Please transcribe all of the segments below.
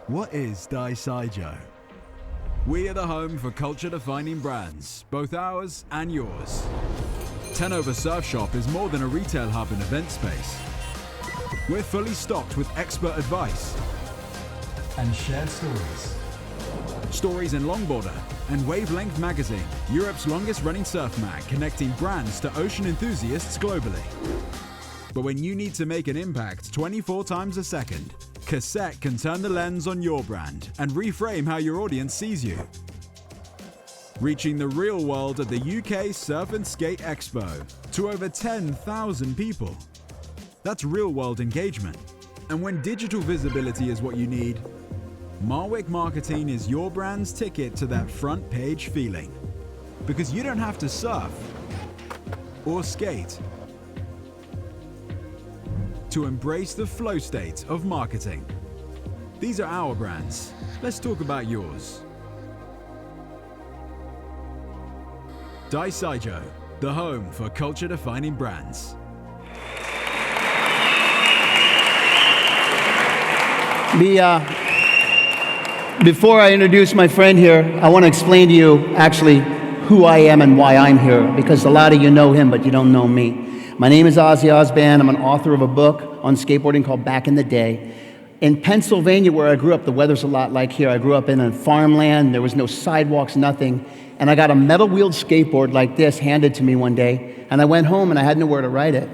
What is DYSJUO? We are the home for culture-defining brands, both ours and yours. 10 Over Surf Shop is more than a retail hub and event space. We're fully stocked with expert advice and shared stories. Stories in Longboarder and Wavelength Magazine, Europe's longest-running surf mag, connecting brands to ocean enthusiasts globally. But when you need to make an impact 24 times a second, Cassette can turn the lens on your brand and reframe how your audience sees you. Reaching the real world at the UK Surf and Skate Expo to over 10,000 people. That's real-world engagement. And when digital visibility is what you need, Marwick Marketing is your brand's ticket to that front page feeling. Because you don't have to surf or skate to embrace the flow state of marketing. These are our brands. Let's talk about yours. DYSJUO, the home for culture-defining brands. Before I introduce my friend here, I want to explain to you actually who I am and why I'm here, because a lot of you know him, but you don't know me. My name is Ozzie Ausband. I'm an author of a book on skateboarding called Back in the Day. In Pennsylvania, where I grew up, the weather's a lot like here. I grew up in a farmland. There was no sidewalks, nothing. And I got a metal-wheeled skateboard like this handed to me one day, and I went home and I had nowhere to ride it.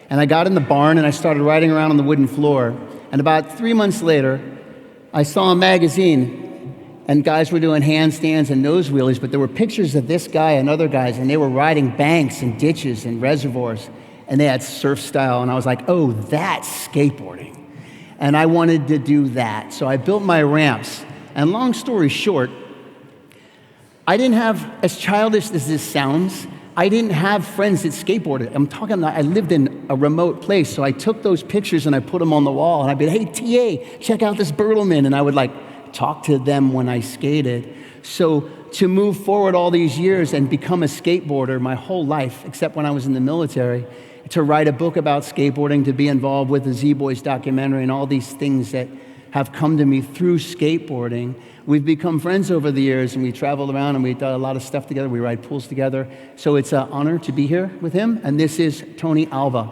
And I got in the barn and I started riding around on the wooden floor. And about 3 months later, I saw a magazine, and guys were doing handstands and nose wheelies, but there were pictures of this guy and other guys, and they were riding banks and ditches and reservoirs, and they had surf style, and I was like, oh, that's skateboarding. And I wanted to do that, so I built my ramps. And long story short, I didn't have, as childish as this sounds, I didn't have friends that skateboarded. I'm talking about, I lived in a remote place, so I took those pictures and I put them on the wall, and I'd be like, hey, TA, check out this Bertleman, and I would talk to them when I skated. So to move forward all these years and become a skateboarder my whole life, except when I was in the military, to write a book about skateboarding, to be involved with the Z Boys documentary and all these things that have come to me through skateboarding. We've become friends over the years, and we traveled around and we've done a lot of stuff together. We ride pools together. So it's an honor to be here with him, and this is Tony Alva.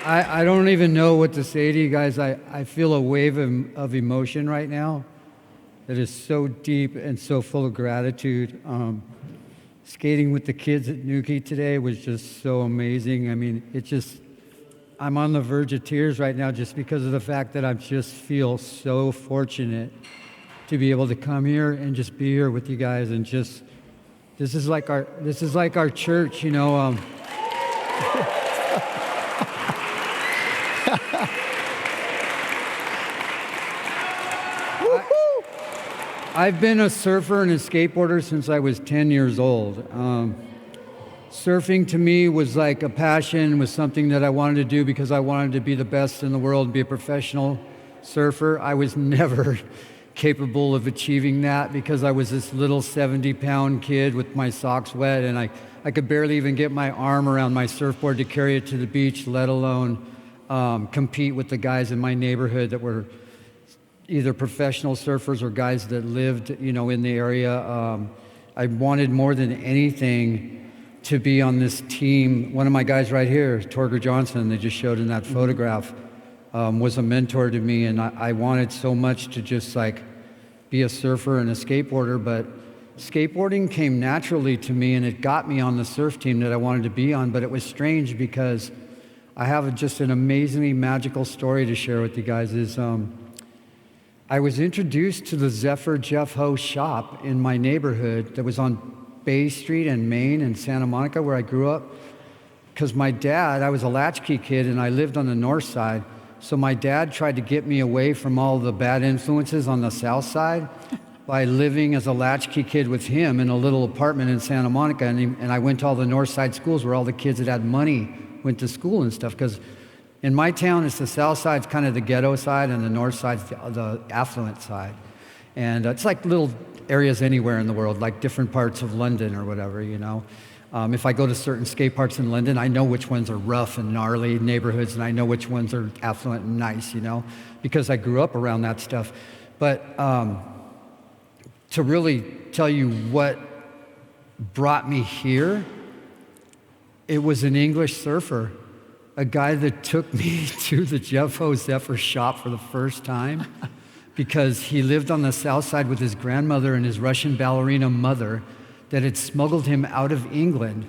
I don't even know what to say to you guys. I feel a wave of emotion right now that is so deep and so full of gratitude. Skating with the kids at Newquay today was just so amazing. I mean, I'm on the verge of tears right now just because of the fact that I just feel so fortunate to be able to come here and just be here with you guys, and just, this is like our church, you know. I've been a surfer and a skateboarder since I was 10 years old. Surfing to me was like a passion, was something that I wanted to do because I wanted to be the best in the world and be a professional surfer. I was never capable of achieving that because I was this little 70-pound kid with my socks wet, and I could barely even get my arm around my surfboard to carry it to the beach, let alone compete with the guys in my neighborhood that were either professional surfers or guys that lived, in the area. I wanted more than anything to be on this team. One of my guys right here, Torger Johnson, they just showed in that photograph, was a mentor to me, and I wanted so much to just be a surfer and a skateboarder, but skateboarding came naturally to me, and it got me on the surf team that I wanted to be on. But it was strange because I have just an amazingly magical story to share with you guys. I was introduced to the Zephyr Jeff Ho shop in my neighborhood that was on Bay Street and Main in Santa Monica, where I grew up, because my dad, I was a latchkey kid and I lived on the north side, so my dad tried to get me away from all the bad influences on the south side by living as a latchkey kid with him in a little apartment in Santa Monica, and I went to all the north side schools where all the kids that had money went to school and stuff, because in my town, it's the south side's kind of the ghetto side, and the north side's the affluent side. And it's like little areas anywhere in the world, like different parts of London or whatever, you know. If I go to certain skate parks in London, I know which ones are rough and gnarly neighborhoods, and I know which ones are affluent and nice, you know, because I grew up around that stuff. But to really tell you what brought me here, it was an English surfer, a guy that took me to the Jeff Ho Zephyr shop for the first time because he lived on the south side with his grandmother and his Russian ballerina mother that had smuggled him out of England.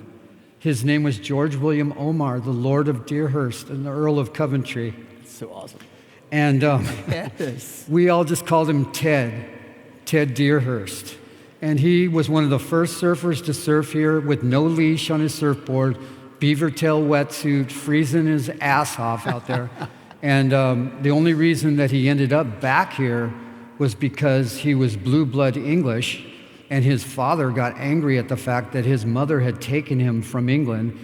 His name was George William Omar, the Lord of Deerhurst and the Earl of Coventry. So awesome. And Yes. we all just called him Ted Deerhurst. And he was one of the first surfers to surf here with no leash on his surfboard, beaver tail wetsuit, freezing his ass off out there. And the only reason that he ended up back here was because he was blue blood English, and his father got angry at the fact that his mother had taken him from England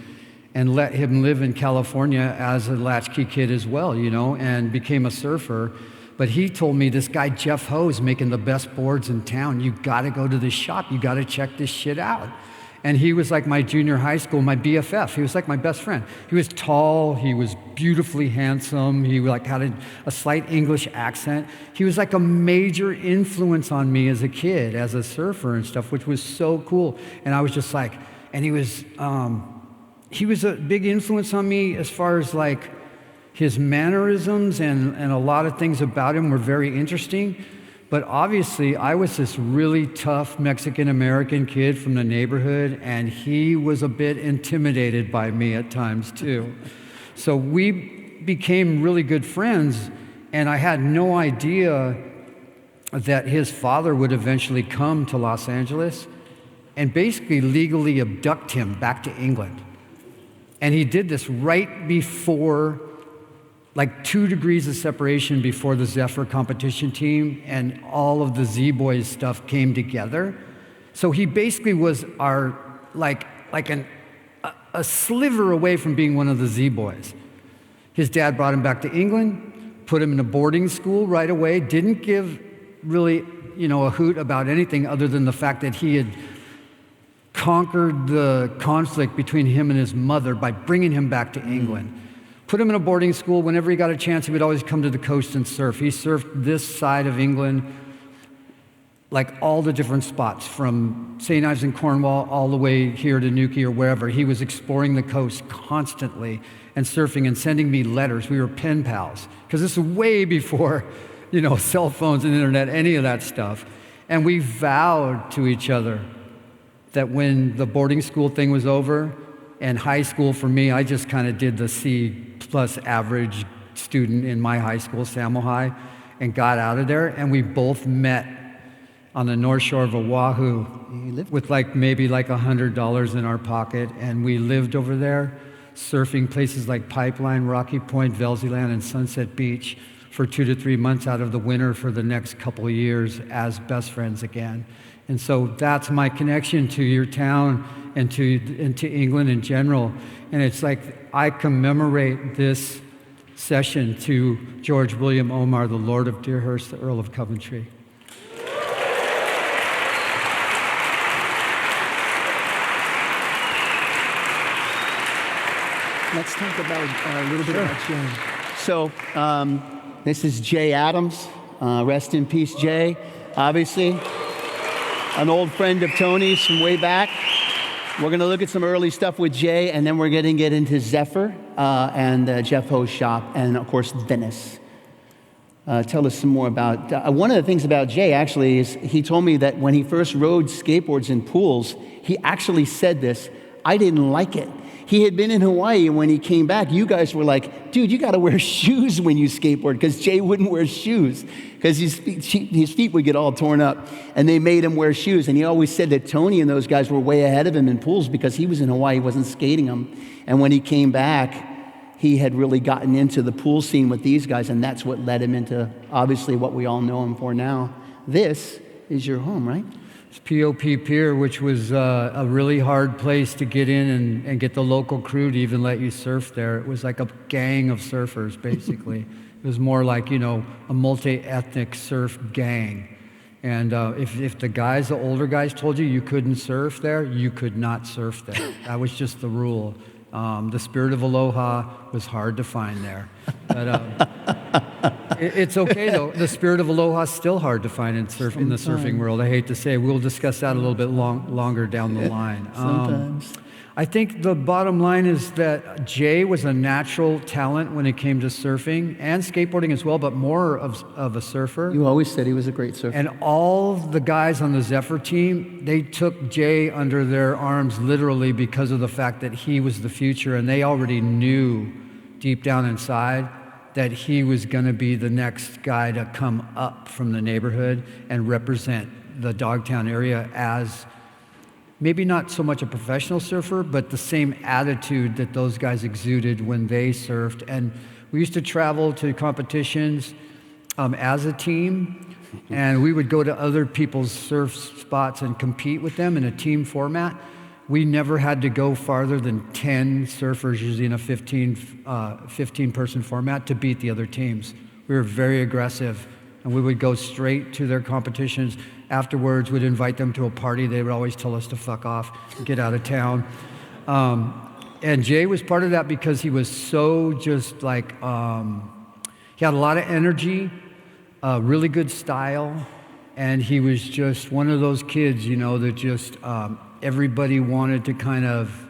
and let him live in California as a latchkey kid as well, you know, and became a surfer. But he told me, this guy Jeff Ho is making the best boards in town. You gotta go to this shop. You gotta check this shit out. And he was like my junior high school, my BFF. He was like my best friend. He was tall, he was beautifully handsome, he like had a slight English accent. He was like a major influence on me as a kid, as a surfer and stuff, which was so cool. And I was just like, and he was a big influence on me as far as like his mannerisms and a lot of things about him were very interesting. But obviously, I was this really tough Mexican-American kid from the neighborhood, and he was a bit intimidated by me at times, too. So we became really good friends, and I had no idea that his father would eventually come to Los Angeles and basically legally abduct him back to England. And he did this right before, like 2 degrees of separation before the Zephyr competition team and all of the Z Boys stuff came together. So he basically was our, a sliver away from being one of the Z Boys. His dad brought him back to England, put him in a boarding school right away, didn't give really, you know, a hoot about anything other than the fact that he had conquered the conflict between him and his mother by bringing him back to England. Put him in a boarding school. Whenever he got a chance, he would always come to the coast and surf. He surfed this side of England, like all the different spots, from St. Ives and Cornwall all the way here to Newquay or wherever. He was exploring the coast constantly and surfing and sending me letters. We were pen pals, because this is way before, you know, cell phones and internet, any of that stuff. And we vowed to each other that when the boarding school thing was over, and high school for me, I just kind of did the C+ average student in my high school, Sam High, and got out of there. And we both met on the North Shore of Oahu with maybe $100 in our pocket. And we lived over there, surfing places like Pipeline, Rocky Point, Velzyland, and Sunset Beach for 2 to 3 months out of the winter for the next couple of years as best friends again. And so that's my connection to your town and to England in general. And it's like I commemorate this session to George William Omar, the Lord of Deerhurst, the Earl of Coventry. Let's talk about a little bit about Jay. So this is Jay Adams. Rest in peace, Jay. Obviously, an old friend of Tony's from way back. We're going to look at some early stuff with Jay, and then we're going to get into Zephyr and Jeff Ho's shop, and of course, Venice. Tell us some more about... one of the things about Jay, actually, is he told me that when he first rode skateboards in pools, he actually said this, I didn't like it. He had been in Hawaii, and when he came back, you guys were like, dude, you got to wear shoes when you skateboard, because Jay wouldn't wear shoes, because his feet would get all torn up, and they made him wear shoes. And he always said that Tony and those guys were way ahead of him in pools because he was in Hawaii, he wasn't skating them. And when he came back, he had really gotten into the pool scene with these guys, and that's what led him into, obviously, what we all know him for now. This is your home, right? POP Pier, which was a really hard place to get in and get the local crew to even let you surf there. It was like a gang of surfers, basically. It was more like, you know, a multi-ethnic surf gang. And if the older guys told you couldn't surf there, you could not surf there. That was just the rule. The spirit of Aloha was hard to find there. But it's okay, though. The spirit of Aloha is still hard to find in the surfing world. I hate to say. We'll discuss that a little bit longer down the line. Sometimes. I think the bottom line is that Jay was a natural talent when it came to surfing and skateboarding as well, but more of a surfer. You always said he was a great surfer. And all the guys on the Zephyr team, they took Jay under their arms literally because of the fact that he was the future, and they already knew deep down inside that he was going to be the next guy to come up from the neighborhood and represent the Dogtown area as maybe not so much a professional surfer, but the same attitude that those guys exuded when they surfed. And we used to travel to competitions as a team, and we would go to other people's surf spots and compete with them in a team format. We never had to go farther than 10 surfers, usually in a 15-person format, to beat the other teams. We were very aggressive, and we would go straight to their competitions. Afterwards, we'd invite them to a party. They would always tell us to fuck off, get out of town. And Jay was part of that because he was so just like, he had a lot of energy, really good style, and he was just one of those kids, you know, that just everybody wanted to kind of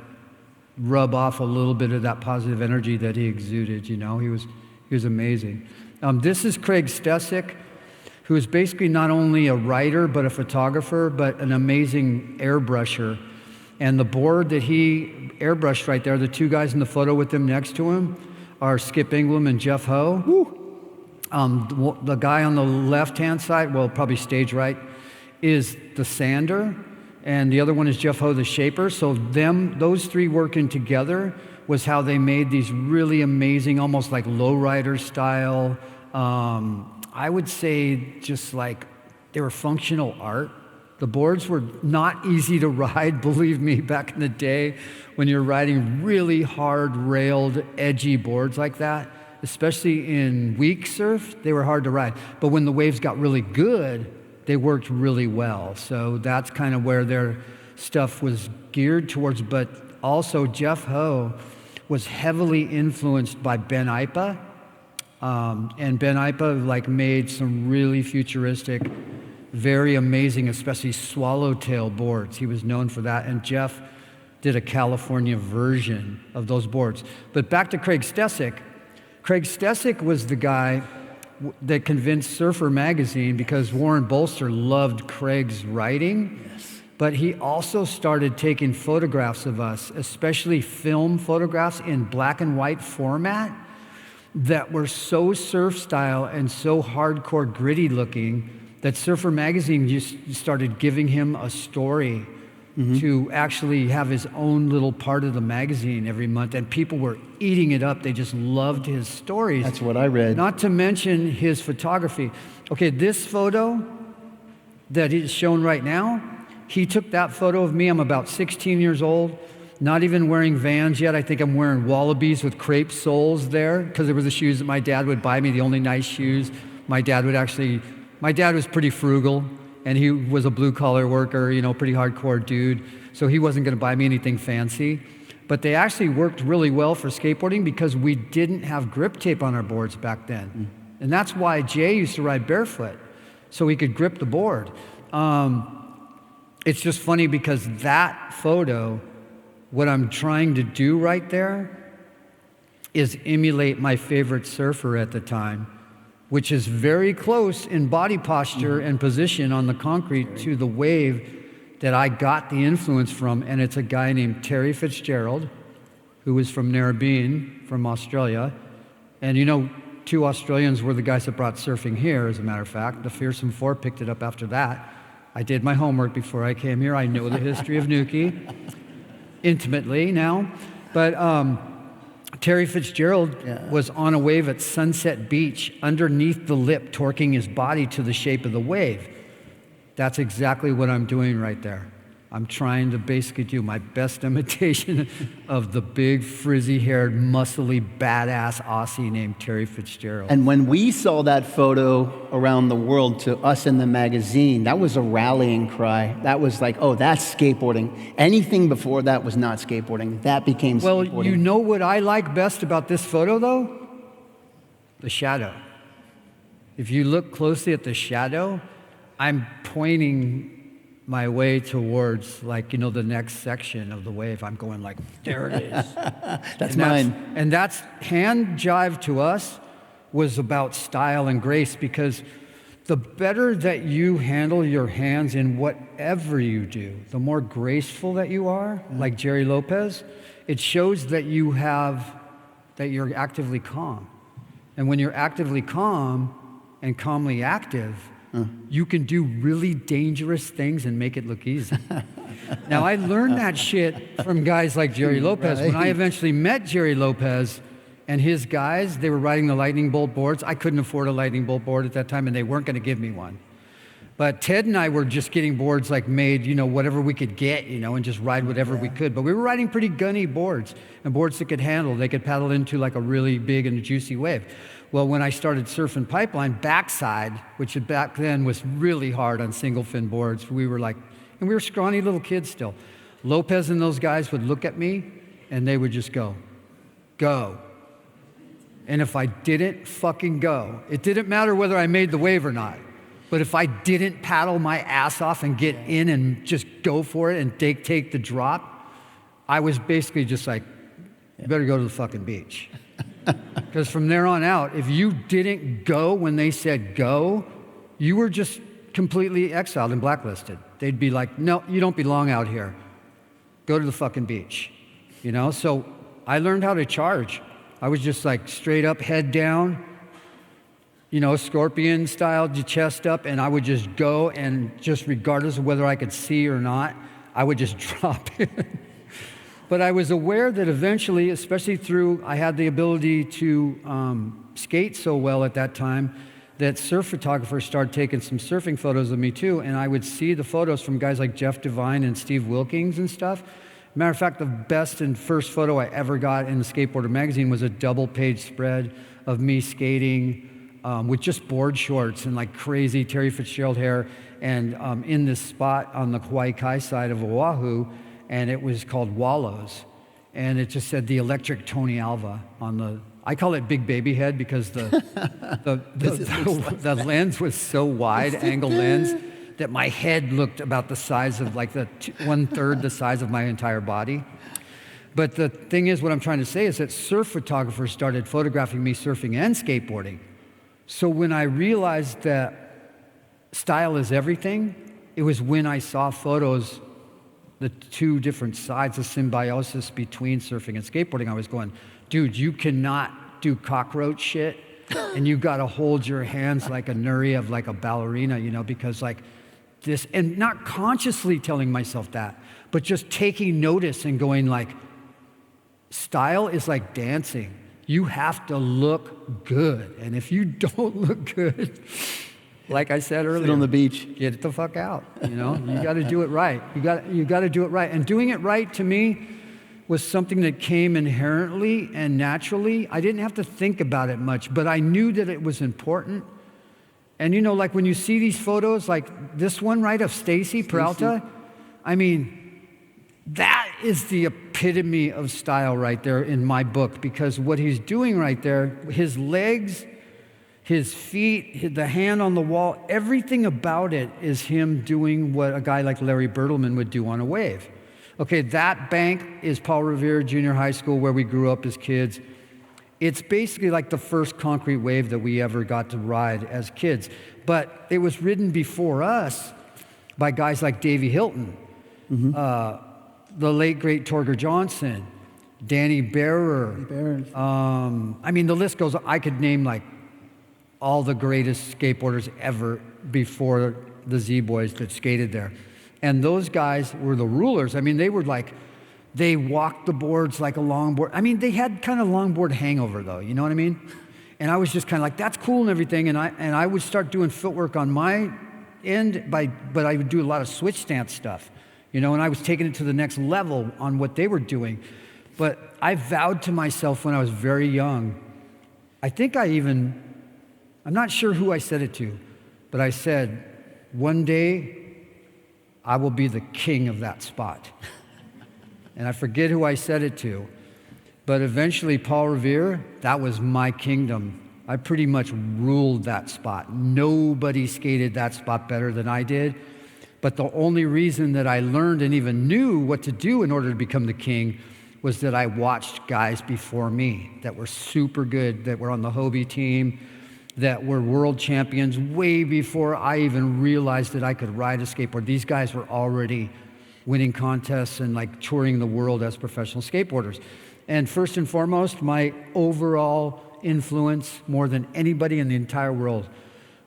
rub off a little bit of that positive energy that he exuded, you know. He was amazing. This is Craig Stesick, who is basically not only a writer, but a photographer, but an amazing airbrusher. And the board that he airbrushed right there, the two guys in the photo with him next to him are Skip Ingram and Jeff Ho. The guy on the left-hand side, well, probably stage right, is the sander, and the other one is Jeff Ho, the shaper. So those three working together was how they made these really amazing, almost like lowrider style, I would say just like they were functional art. The boards were not easy to ride, believe me, back in the day when you're riding really hard railed, edgy boards like that, especially in weak surf, they were hard to ride. But when the waves got really good, they worked really well. So that's kind of where their stuff was geared towards. But also Jeff Ho was heavily influenced by Ben Ipa. And Ben Ipa like made some really futuristic, very amazing, especially swallowtail boards. He was known for that. And Jeff did a California version of those boards. But back to Craig Stesick. Craig Stesick was the guy that convinced Surfer magazine, because Warren Bolster loved Craig's writing. Yes. But he also started taking photographs of us, especially film photographs in black and white format, that were so surf style and so hardcore gritty looking that Surfer magazine just started giving him a story to actually have his own little part of the magazine every month, and people were eating it up. They just loved his stories. That's what I read. Not to mention his photography. Okay, this photo that is shown right now, he took that photo of me. I'm about 16 years old. Not even wearing Vans yet. I think I'm wearing Wallabies with crepe soles there, because they were the shoes that my dad would buy me, the only nice shoes. My dad was pretty frugal, and he was a blue-collar worker, you know, pretty hardcore dude, so he wasn't going to buy me anything fancy. But they actually worked really well for skateboarding because we didn't have grip tape on our boards back then. And that's why Jay used to ride barefoot, so he could grip the board. It's just funny because that photo, what I'm trying to do right there is emulate my favorite surfer at the time, which is very close in body posture and position on the concrete to the wave that I got the influence from. And it's a guy named Terry Fitzgerald, who was from Narrabeen, from Australia. And you know, 2 Australians were the guys that brought surfing here, as a matter of fact. The Fearsome Four picked it up after that. I did my homework before I came here. I know the history of Newquay intimately now. But Terry Fitzgerald was on a wave at Sunset Beach underneath the lip, torquing his body to the shape of the wave. That's exactly what I'm doing right there. I'm trying to basically do my best imitation of the big, frizzy-haired, muscly, badass Aussie named Terry Fitzgerald. And when we saw that photo around the world to us in the magazine, that was a rallying cry. That was like, oh, that's skateboarding. Anything before that was not skateboarding. That became skateboarding. Well, you know what I like best about this photo, though? The shadow. If you look closely at the shadow, I'm pointing my way towards, like, you know, the next section of the wave. I'm going like, there it is. That's mine. And that's hand jive to us was about style and grace, because the better that you handle your hands in whatever you do, the more graceful that you are, like Jerry Lopez, it shows that you're actively calm. And when you're actively calm and calmly active, you can do really dangerous things and make it look easy. Now, I learned that shit from guys like Jerry Lopez. Right. When I eventually met Jerry Lopez and his guys, they were riding the lightning bolt boards. I couldn't afford a lightning bolt board at that time, and they weren't going to give me one. But Ted and I were just getting boards like made, you know, whatever we could get, you know, and just ride whatever we could. But we were riding pretty gunny boards, and boards that could handle. They could paddle into like a really big and juicy wave. Well, when I started surfing pipeline backside, which back then was really hard on single fin boards, we were like, and we were scrawny little kids still. Lopez and those guys would look at me, and they would just go. And if I didn't fucking go, it didn't matter whether I made the wave or not. But if I didn't paddle my ass off and get in and just go for it and take the drop, I was basically just like, you better go to the fucking beach. Because from there on out, if you didn't go when they said go, you were just completely exiled and blacklisted. They'd be like, no, you don't belong out here. Go to the fucking beach. You know, so I learned how to charge. I was just like straight up, head down, you know, scorpion style, chest up, and I would just go, and just regardless of whether I could see or not, I would just drop in. But I was aware that eventually, especially I had the ability to skate so well at that time, that surf photographers started taking some surfing photos of me too, and I would see the photos from guys like Jeff Devine and Steve Wilkings and stuff. Matter of fact, the best and first photo I ever got in the Skateboarder magazine was a double-page spread of me skating with just board shorts and like crazy Terry Fitzgerald hair, and in this spot on the Hawaii Kai side of Oahu, and it was called Wallows, and it just said the electric Tony Alva on the. I call it Big Baby Head because the lens was so wide, angle lens, that my head looked about the size of like one-third the size of my entire body. But the thing is, what I'm trying to say is that surf photographers started photographing me surfing and skateboarding. So when I realized that style is everything, it was when I saw photos, the two different sides of symbiosis between surfing and skateboarding. I was going, dude, you cannot do cockroach shit, and you got to hold your hands like a nuri of like a ballerina, you know, because like this, and not consciously telling myself that, but just taking notice and going like, style is like dancing. You have to look good, and if you don't look good, like I said earlier, sit on the beach. Get the fuck out. You know, you got to do it right. You got to do it right. And doing it right to me was something that came inherently and naturally. I didn't have to think about it much, but I knew that it was important. And you know, like when you see these photos, like this one, right, of Stacy Peralta, I mean, that is the epitome of style right there in my book, because what he's doing right there, his legs, his feet, the hand on the wall, everything about it is him doing what a guy like Larry Bertleman would do on a wave. Okay, that bank is Paul Revere Junior High School, where we grew up as kids. It's basically like the first concrete wave that we ever got to ride as kids. But it was ridden before us by guys like Davey Hilton, the late, great Torger Johnson, Danny Bearer. I mean, the list goes, I could name like all the greatest skateboarders ever before the Z Boys that skated there. And those guys were the rulers. I mean, they were like, they walked the boards like a longboard. I mean, they had kind of longboard hangover though, you know what I mean? And I was just kind of like, that's cool and everything. And I would start doing footwork on my end, but I would do a lot of switch stance stuff. you know, and I was taking it to the next level on what they were doing. But I vowed to myself when I was very young, I'm not sure who I said it to, but I said, one day I will be the king of that spot. And I forget who I said it to, but eventually Paul Revere, that was my kingdom. I pretty much ruled that spot. Nobody skated that spot better than I did. But the only reason that I learned and even knew what to do in order to become the king was that I watched guys before me that were super good, that were on the Hobie team, that were world champions way before I even realized that I could ride a skateboard. These guys were already winning contests and like touring the world as professional skateboarders. And first and foremost, my overall influence more than anybody in the entire world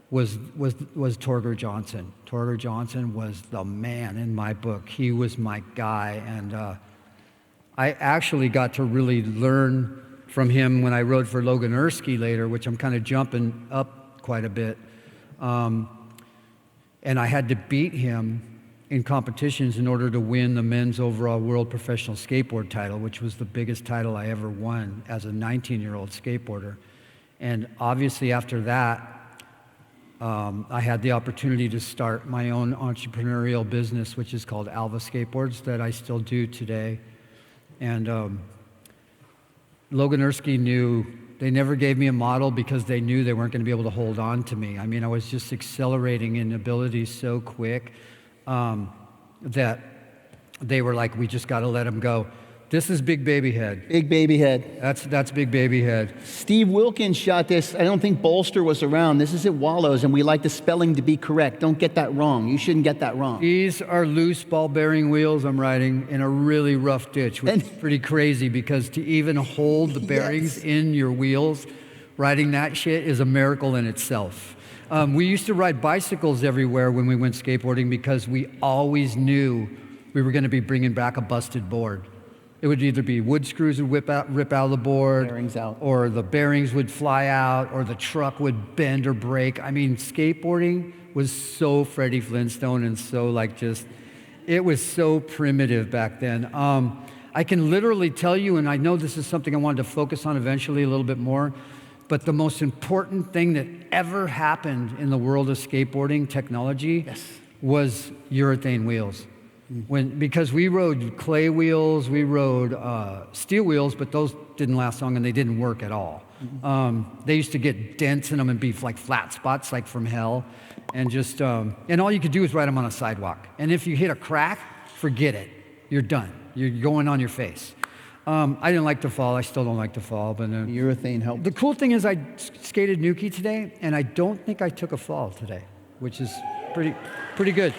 was Torger Johnson. Torger Johnson was the man in my book. He was my guy, and I actually got to really learn from him when I rode for Logan Ersky later, which I'm kind of jumping up quite a bit. And I had to beat him in competitions in order to win the men's overall world professional skateboard title, which was the biggest title I ever won as a 19-year-old skateboarder. And obviously after that, I had the opportunity to start my own entrepreneurial business, which is called Alva Skateboards, that I still do today. And Logan Ersky knew, they never gave me a model because they knew they weren't going to be able to hold on to me. I mean, I was just accelerating in ability so quick that they were like, we just got to let him go. This is Big Baby Head. Big Baby Head. That's Big Baby Head. Steve Wilkins shot this. I don't think Bolster was around. This is at Wallows, and we like the spelling to be correct. Don't get that wrong. You shouldn't get that wrong. These are loose ball bearing wheels I'm riding in a really rough ditch, which is pretty crazy because to even hold the bearings in your wheels, riding that shit is a miracle in itself. We used to ride bicycles everywhere when we went skateboarding because we always knew we were going to be bringing back a busted board. It would either be wood screws would rip out of the board, bearings out, or the bearings would fly out, or the truck would bend or break. I mean, skateboarding was so Freddie Flintstone and so like just, it was so primitive back then. I can literally tell you, and I know this is something I wanted to focus on eventually a little bit more, but the most important thing that ever happened in the world of skateboarding technology was urethane wheels. Because we rode clay wheels, we rode steel wheels, but those didn't last long and they didn't work at all. They used to get dents in them and be like flat spots, like from hell, and just and all you could do was ride them on a sidewalk. And if you hit a crack, forget it. You're done. You're going on your face. I didn't like to fall. I still don't like to fall, but urethane helped. The cool thing is I skated Newquay today, and I don't think I took a fall today, which is pretty good.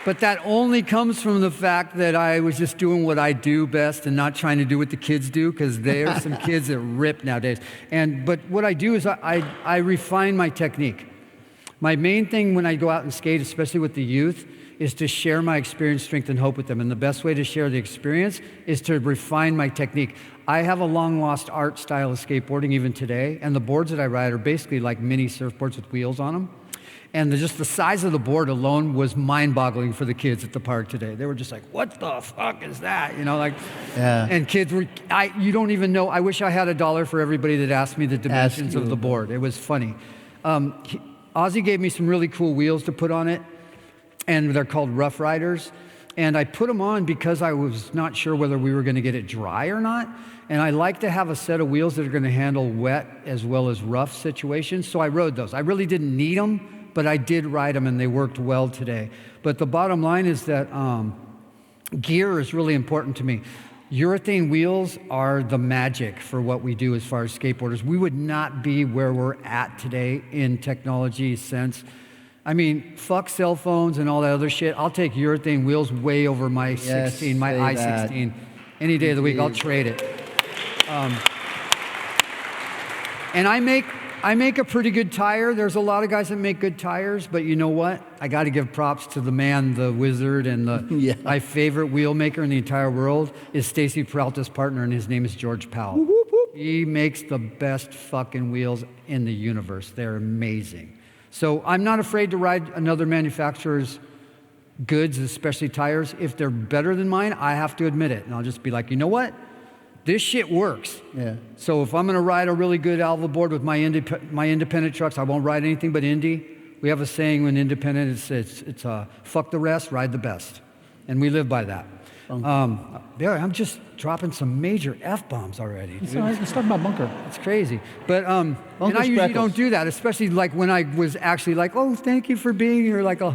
But that only comes from the fact that I was just doing what I do best and not trying to do what the kids do, because there are some kids that rip nowadays. But what I do is I refine my technique. My main thing when I go out and skate, especially with the youth, is to share my experience, strength, and hope with them. And the best way to share the experience is to refine my technique. I have a long-lost art style of skateboarding even today, and the boards that I ride are basically like mini surfboards with wheels on them. And just the size of the board alone was mind-boggling for the kids at the park today. They were just like, what the fuck is that? You know, like, and kids were, you don't even know. I wish I had $1 for everybody that asked me the dimensions of the board. It was funny. Ozzie gave me some really cool wheels to put on it, and they're called Rough Riders. And I put them on because I was not sure whether we were going to get it dry or not. And I like to have a set of wheels that are going to handle wet as well as rough situations. So I rode those. I really didn't need them, but I did ride them and they worked well today. But the bottom line is that gear is really important to me. Urethane wheels are the magic for what we do as far as skateboarders. We would not be where we're at today in technology sense. I mean, fuck cell phones and all that other shit. I'll take urethane wheels way over my 16, my i16. Any day of the week, I'll trade it. And I make a pretty good tire. There's a lot of guys that make good tires, but you know what? I got to give props to the man, the wizard, and my favorite wheel maker in the entire world is Stacy Peralta's partner, and his name is George Powell. Whoop, whoop, whoop. He makes the best fucking wheels in the universe. They're amazing. So I'm not afraid to ride another manufacturer's goods, especially tires, if they're better than mine, I have to admit it. And I'll just be like, you know what? This shit works. Yeah. So if I'm going to ride a really good Alva board with my independent trucks, I won't ride anything but Indy. We have a saying when independent, it's fuck the rest, ride the best. And we live by that. I'm just dropping some major F-bombs already. So let's talk about bunker. It's crazy. But and I usually don't do that, especially like when I was actually like, oh, thank you for being here. Like, oh.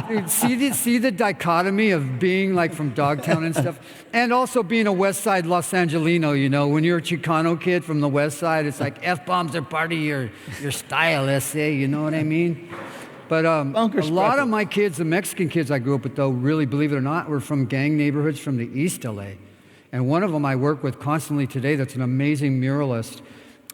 Dude, see the dichotomy of being like from Dogtown and stuff, and also being a West Side Los Angelino, you know, when you're a Chicano kid from the West Side, it's like F-bombs are part of your style essay, you know what I mean? But a lot of my kids, the Mexican kids I grew up with, though, really, believe it or not, were from gang neighborhoods from the East LA. And one of them I work with constantly today that's an amazing muralist,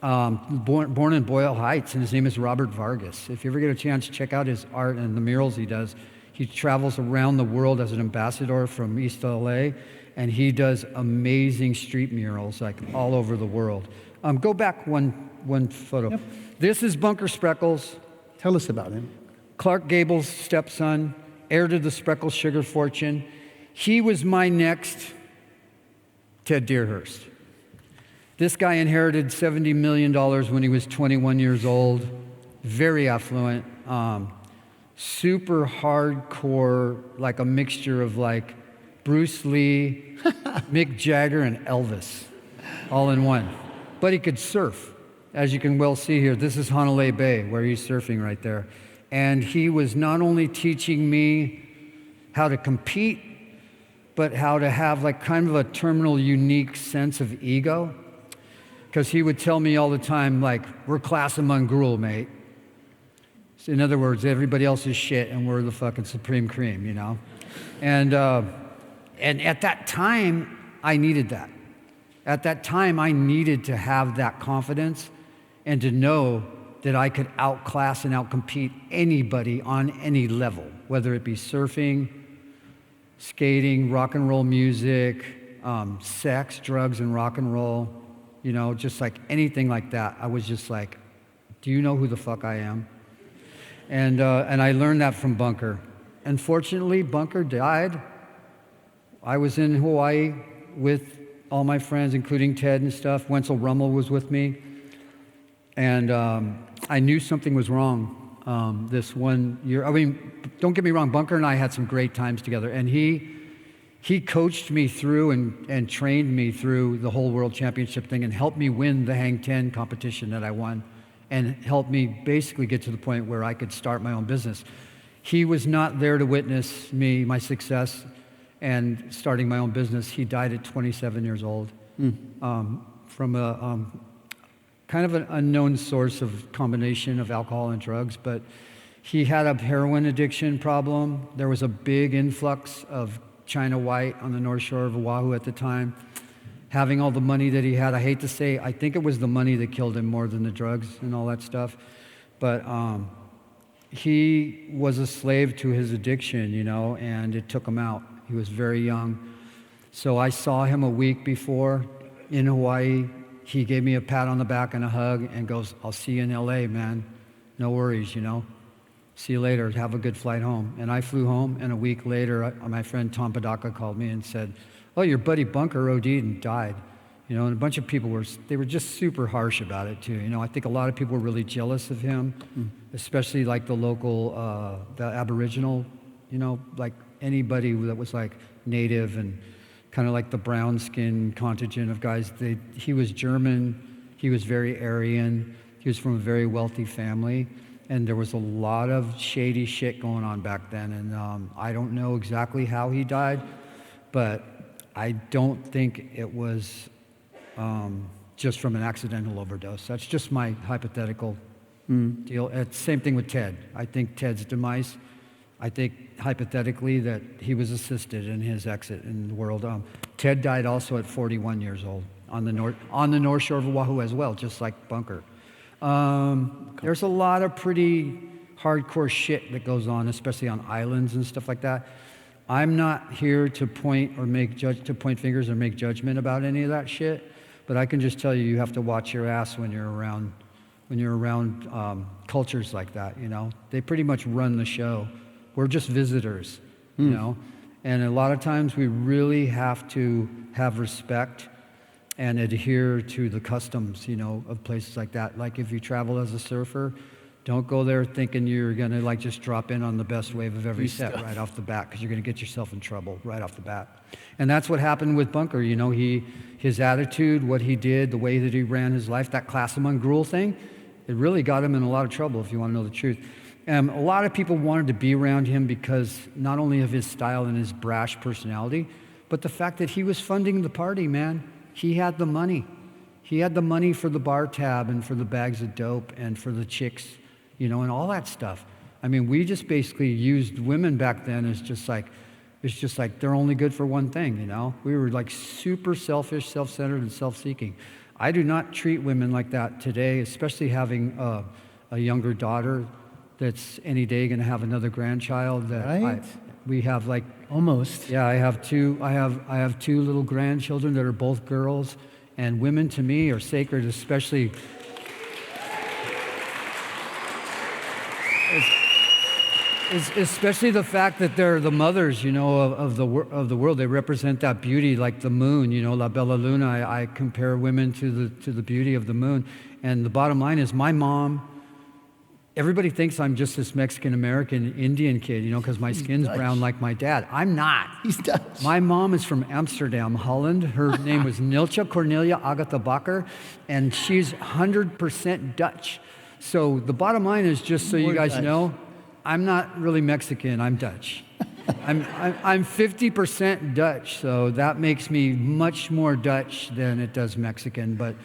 born in Boyle Heights, and his name is Robert Vargas. If you ever get a chance, check out his art and the murals he does. He travels around the world as an ambassador from East LA, and he does amazing street murals, like all over the world. Go back one photo. Yep. This is Bunker Spreckles. Tell us about him. Clark Gable's stepson, heir to the Spreckles sugar fortune. He was my next Ted Deerhurst. This guy inherited $70 million when he was 21 years old, very affluent, super hardcore, like a mixture of like Bruce Lee, Mick Jagger, and Elvis, all in one. But he could surf, as you can well see here. This is Honolulu Bay, where he's surfing right there. And he was not only teaching me how to compete, but how to have like kind of a terminal unique sense of ego. Because he would tell me all the time, like, we're class among gruel, mate. So in other words, everybody else is shit and we're the fucking supreme cream, you know? And at that time, I needed that. At that time, I needed to have that confidence and to know that I could outclass and outcompete anybody on any level, whether it be surfing, skating, rock and roll music, sex, drugs, and rock and roll, you know, just like anything like that. I was just like, do you know who the fuck I am? And I learned that from Bunker. Unfortunately, Bunker died. I was in Hawaii with all my friends, including Ted and stuff. Wenzel Rummel was with me. And I knew something was wrong this one year. I mean, don't get me wrong, Bunker and I had some great times together. And he coached me through and trained me through the whole World Championship thing and helped me win the Hang 10 competition that I won and helped me basically get to the point where I could start my own business. He was not there to witness me, my success, and starting my own business. He died at 27 years old from a kind of an unknown source of combination of alcohol and drugs, but he had a heroin addiction problem. There was a big influx of China white on the North Shore of Oahu at the time. Having all the money that he had, I hate to say, I think it was the money that killed him more than the drugs and all that stuff. But he was a slave to his addiction, you know, and it took him out. He was very young. So I saw him a week before in Hawaii. He gave me a pat on the back and a hug and goes, I'll see you in LA, man. No worries, you know. See you later. Have a good flight home. And I flew home, and a week later, my friend Tom Padaka called me and said, oh, your buddy Bunker OD'd and died. You know, and a bunch of people were just super harsh about it, too. You know, I think a lot of people were really jealous of him, especially like the local, the Aboriginal, you know, like anybody that was like native and kind of like the brown skin contingent of guys. He was German, he was very Aryan, he was from a very wealthy family, and there was a lot of shady shit going on back then, and I don't know exactly how he died, but I don't think it was just from an accidental overdose. That's just my hypothetical deal. Same thing with Ted. I think Ted's demise, I think hypothetically that he was assisted in his exit in the world. Ted died also at 41 years old on the North Shore of Oahu as well, just like Bunker. There's a lot of pretty hardcore shit that goes on, especially on islands and stuff like that. I'm not here to point fingers or make judgment about any of that shit, but I can just tell you, you have to watch your ass when you're around cultures like that. You know, they pretty much run the show We're just visitors, you know? And a lot of times we really have to have respect and adhere to the customs, you know, of places like that. Like if you travel as a surfer, don't go there thinking you're gonna like just drop in on the best wave of every set right off the bat, because you're gonna get yourself in trouble right off the bat. And that's what happened with Bunker, you know, his attitude, what he did, the way that he ran his life, that class among gruel thing, it really got him in a lot of trouble, if you wanna know the truth. A lot of people wanted to be around him because not only of his style and his brash personality, but the fact that he was funding the party, man. He had the money. He had the money for the bar tab and for the bags of dope and for the chicks, you know, and all that stuff. I mean, we just basically used women back then as just like, it's just like they're only good for one thing, you know? We were like super selfish, self-centered, and self-seeking. I do not treat women like that today, especially having a younger daughter that's any day going to have another grandchild. That we have like Almost. Yeah, I have two little grandchildren that are both girls, and women to me are sacred, especially. Especially the fact that they're the mothers, you know, of the world. They represent that beauty, like the moon, you know, La Bella Luna. I compare women to the beauty of the moon. And the bottom line is, my mom. Everybody thinks I'm just this Mexican-American Indian kid, you know, because my skin's brown like my dad. I'm not. He's Dutch. My mom is from Amsterdam, Holland. Her name was Niltje Cornelia Agatha Bakker, and she's 100% Dutch. So the bottom line is, just so you guys know, I'm not really Mexican, I'm Dutch. I'm 50% Dutch, so that makes me much more Dutch than it does Mexican. But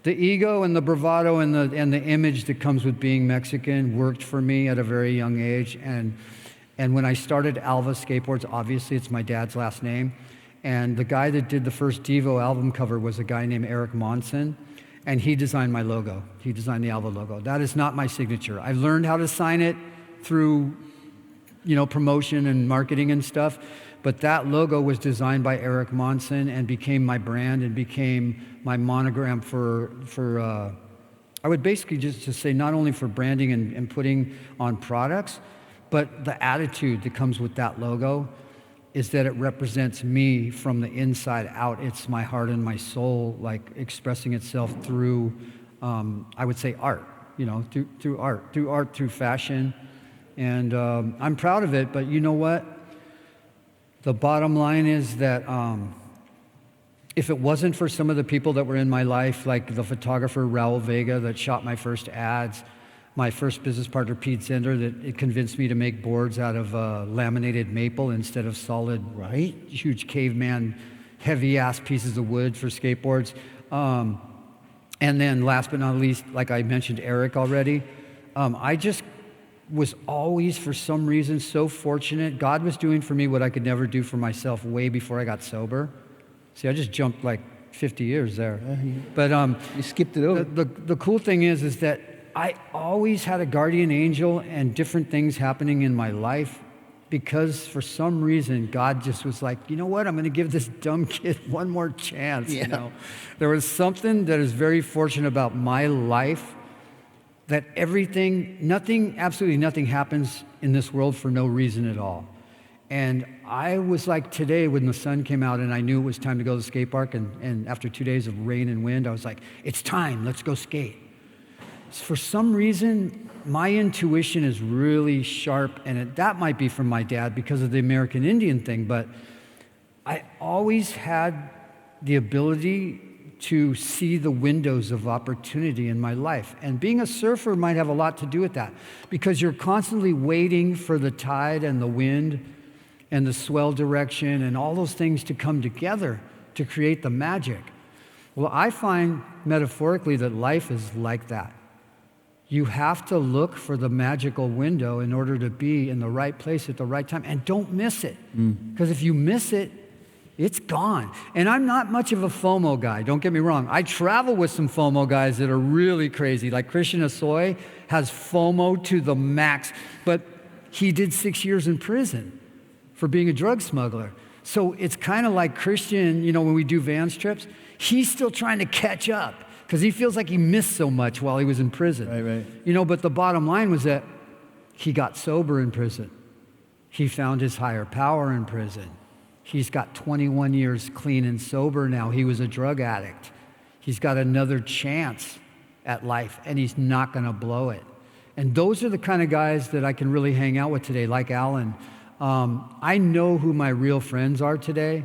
the ego and the bravado and the image that comes with being Mexican worked for me at a very young age. And when I started Alva Skateboards, obviously it's my dad's last name. And the guy that did the first DYSJUO album cover was a guy named Eric Monson. And he designed my logo. He designed the Alva logo. That is not my signature. I learned how to sign it through, you know, promotion and marketing and stuff. But that logo was designed by Eric Monson and became my brand and became my monogram for I would basically just to say not only for branding and putting on products, but the attitude that comes with that logo is that it represents me from the inside out. It's my heart and my soul, like expressing itself through, I would say, art, you know, through art, through fashion. And I'm proud of it, but you know what? The bottom line is that if it wasn't for some of the people that were in my life, like the photographer Raul Vega that shot my first ads, my first business partner Pete Zender that it convinced me to make boards out of laminated maple instead of solid, huge caveman, heavy-ass pieces of wood for skateboards. And then last but not least, like I mentioned Eric already, I just was always, for some reason, so fortunate. God was doing for me what I could never do for myself way before I got sober. See, I just jumped like 50 years there. But you skipped it over. The cool thing is that I always had a guardian angel and different things happening in my life because for some reason, God just was like, you know what? I'm going to give this dumb kid one more chance. You know? There was something that is very fortunate about my life, that absolutely nothing happens in this world for no reason at all. And I was like today when the sun came out and I knew it was time to go to the skate park, and after 2 days of rain and wind, I was like, it's time, let's go skate. For some reason, my intuition is really sharp, and that might be from my dad because of the American Indian thing, but I always had the ability to see the windows of opportunity in my life. And being a surfer might have a lot to do with that because you're constantly waiting for the tide and the wind and the swell direction and all those things to come together to create the magic. Well, I find metaphorically that life is like that. You have to look for the magical window in order to be in the right place at the right time, and don't miss it. Because if you miss it, it's gone. And I'm not much of a FOMO guy, don't get me wrong. I travel with some FOMO guys that are really crazy. Like Christian Asoy has FOMO to the max, but he did 6 years in prison for being a drug smuggler. So it's kind of like Christian, you know, when we do Vans trips, he's still trying to catch up because he feels like he missed so much while he was in prison. Right. You know, but the bottom line was that he got sober in prison. He found his higher power in prison. He's got 21 years clean and sober now. He was a drug addict. He's got another chance at life, and he's not going to blow it. And those are the kind of guys that I can really hang out with today, like Alan. I know who my real friends are today,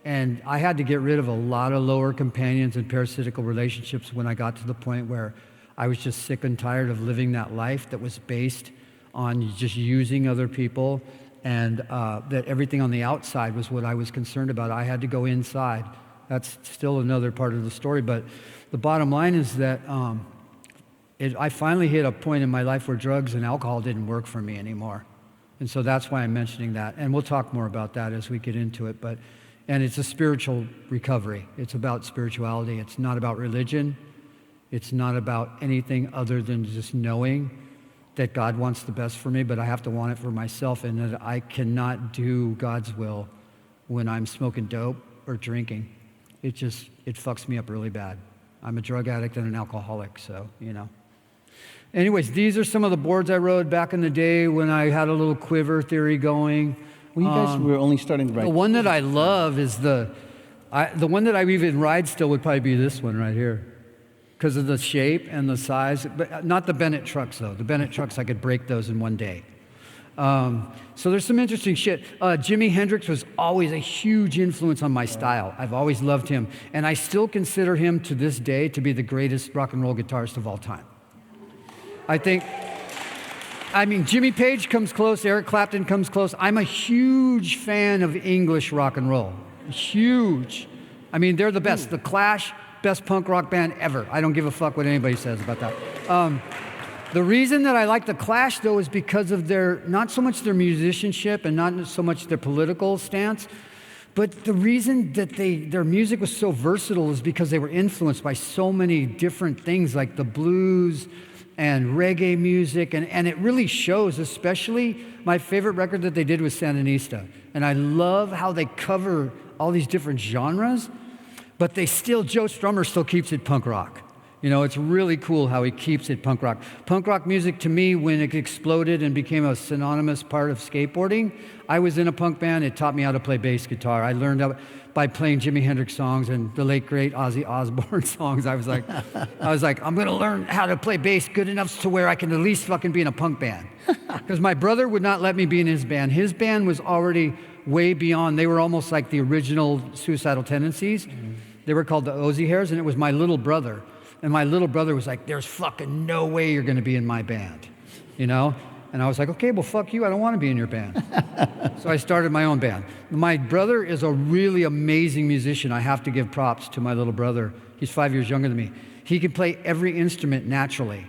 and I had to get rid of a lot of lower companions and parasitical relationships when I got to the point where I was just sick and tired of living that life that was based on just using other people, and that everything on the outside was what I was concerned about. I had to go inside. That's still another part of the story, but the bottom line is that I finally hit a point in my life where drugs and alcohol didn't work for me anymore. And so that's why I'm mentioning that. And we'll talk more about that as we get into it. And it's a spiritual recovery. It's about spirituality. It's not about religion. It's not about anything other than just knowing that God wants the best for me, but I have to want it for myself, and that I cannot do God's will when I'm smoking dope or drinking. It fucks me up really bad. I'm a drug addict and an alcoholic, so, you know. Anyways, these are some of the boards I rode back in the day when I had a little quiver theory going. Well, you guys were only starting to ride. The one that I love is the one that I even ride still would probably be this one right here, because of the shape and the size. But not the Bennett trucks, though. The Bennett trucks, I could break those in one day. So there's some interesting shit. Jimi Hendrix was always a huge influence on my style. I've always loved him. And I still consider him to this day to be the greatest rock and roll guitarist of all time. Jimmy Page comes close, Eric Clapton comes close. I'm a huge fan of English rock and roll. Huge. They're the best. The Clash, best punk rock band ever. I don't give a fuck what anybody says about that. The reason that I like the Clash, though, is because of not so much their musicianship and not so much their political stance, but the reason that their music was so versatile is because they were influenced by so many different things, like the blues and reggae music, and it really shows. Especially my favorite record that they did was Sandinista, and I love how they cover all these different genres, but Joe Strummer still keeps it punk rock. It's really cool how he keeps it punk rock. Punk rock music, to me, when it exploded and became a synonymous part of skateboarding, I was in a punk band. It taught me how to play bass guitar. I learned by playing Jimi Hendrix songs and the late, great Ozzie Ausband songs. I was like, I'm going to learn how to play bass good enough to where I can at least fucking be in a punk band. Because my brother would not let me be in his band. His band was already way beyond. They were almost like the original Suicidal Tendencies. Mm-hmm. They were called the Ozzie Hairs, and it was my little brother. And my little brother was like, there's fucking no way you're going to be in my band, And I was like, okay, well, fuck you. I don't want to be in your band. So I started my own band. My brother is a really amazing musician. I have to give props to my little brother. He's 5 years younger than me. He can play every instrument naturally.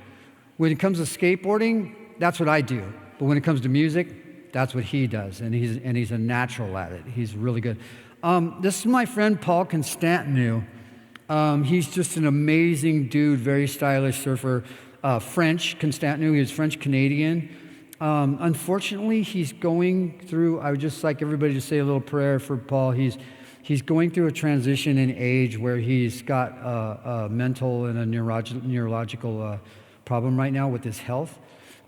When it comes to skateboarding, that's what I do. But when it comes to music, that's what he does. And he's a natural at it. He's really good. This is my friend Paul Constantinou. He's just an amazing dude, very stylish surfer. French, Constantinou, he's French-Canadian. Unfortunately, he's going through, I would just like everybody to say a little prayer for Paul. He's going through a transition in age where he's got a mental and a neurological problem right now with his health.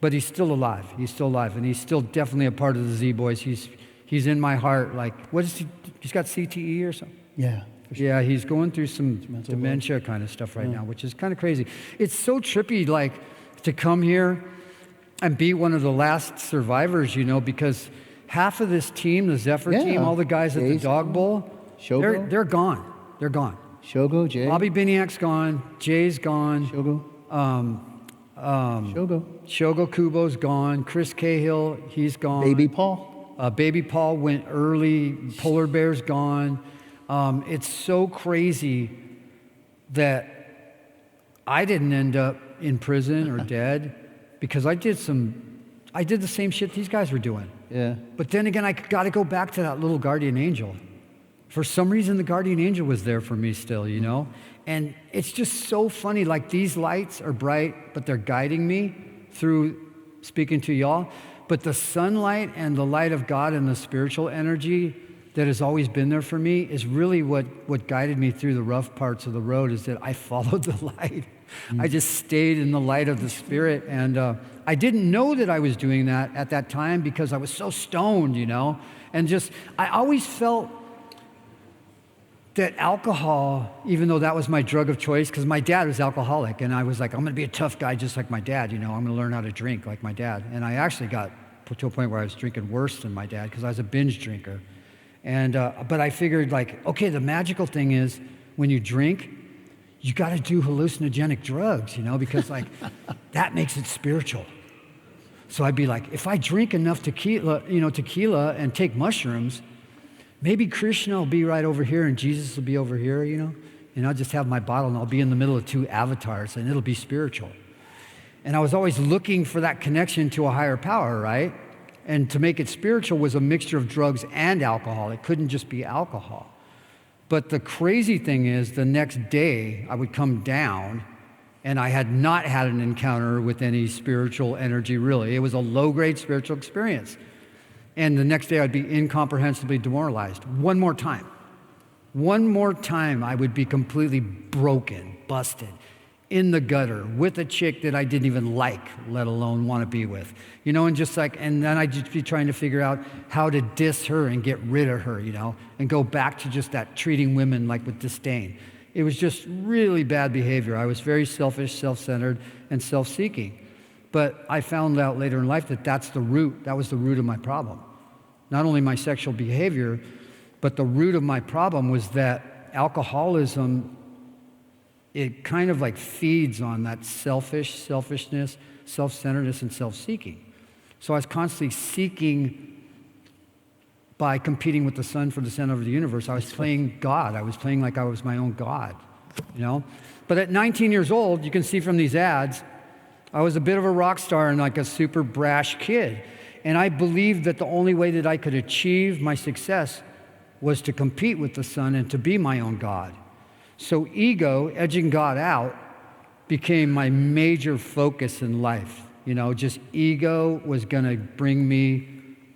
But he's still alive. He's still alive. And he's still definitely a part of the Z Boys. He's in my heart. Like, what is he? He's got CTE or something? Yeah. Sure. Yeah, he's going through some dementia kind of stuff right now, which is kind of crazy. It's so trippy, like, to come here and be one of the last survivors, because half of this team, the Zephyr team, all the guys at the Dog Bowl, they're gone. They're gone. Shogo, Jay. Bobby Biniak's gone. Jay's gone. Shogo Kubo's gone. Chris Cahill, he's gone. Baby Paul. Baby Paul went early. Polar Bear's gone. It's so crazy that I didn't end up in prison or dead because I did the same shit these guys were doing. Yeah. But then again, I got to go back to that little guardian angel. For some reason, the guardian angel was there for me still, And it's just so funny. Like, these lights are bright, but they're guiding me through speaking to y'all. But the sunlight and the light of God and the spiritual energy that has always been there for me is really what guided me through the rough parts of the road, is that I followed the light. I just stayed in the light of the Spirit. And I didn't know that I was doing that at that time because I was so stoned, you know? And just, I always felt that alcohol, even though that was my drug of choice, because my dad was alcoholic, and I was like, I'm going to be a tough guy just like my dad, you know? I'm going to learn how to drink like my dad. And I actually got to a point where I was drinking worse than my dad because I was a binge drinker. And but I figured, like, okay, the magical thing is when you drink, you got to do hallucinogenic drugs, you know, because like that makes it spiritual. So I'd be like, if I drink enough tequila and take mushrooms, maybe Krishna will be right over here and Jesus will be over here, you know, and I'll just have my bottle and I'll be in the middle of two avatars and it'll be spiritual. And I was always looking for that connection to a higher power, right? And to make it spiritual was a mixture of drugs and alcohol. It couldn't just be alcohol. But the crazy thing is, the next day I would come down and I had not had an encounter with any spiritual energy, really. It was a low-grade spiritual experience. And the next day I'd be incomprehensibly demoralized. One more time I would be completely broken, busted, in the gutter with a chick that I didn't even like, let alone want to be with. You know, and just like, and then I'd just be trying to figure out how to diss her and get rid of her, you know, and go back to just that treating women like with disdain. It was just really bad behavior. I was very selfish, self-centered, and self-seeking. But I found out later in life that that was the root of my problem. Not only my sexual behavior, but the root of my problem was that alcoholism, it kind of like feeds on that selfishness, self-centeredness, and self-seeking. So I was constantly seeking by competing with the sun for the center of the universe. I was playing God. I was playing like I was my own God, you know? But at 19 years old, you can see from these ads, I was a bit of a rock star and like a super brash kid. And I believed that the only way that I could achieve my success was to compete with the sun and to be my own God. So ego, edging God out, became my major focus in life. You know, just ego was going to bring me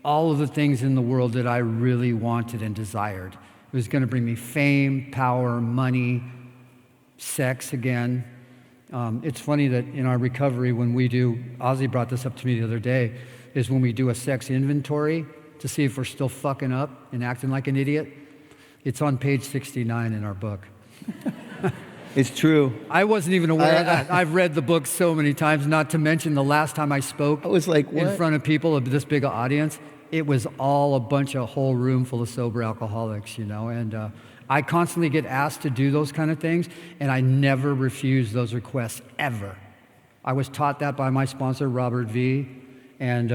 all of the things in the world that I really wanted and desired. It was going to bring me fame, power, money, sex again. It's funny that in our recovery, when we do, Ozzie brought this up to me the other day, is when we do a sex inventory to see if we're still fucking up and acting like an idiot. It's on page 69 in our book. It's true. I wasn't even aware of that. I've read the book so many times, not to mention the last time I spoke I was like, what? in front of people of this big an audience, it was all a whole room full of sober alcoholics, you know, and I constantly get asked to do those kind of things, and I never refuse those requests, ever. I was taught that by my sponsor, Robert V., and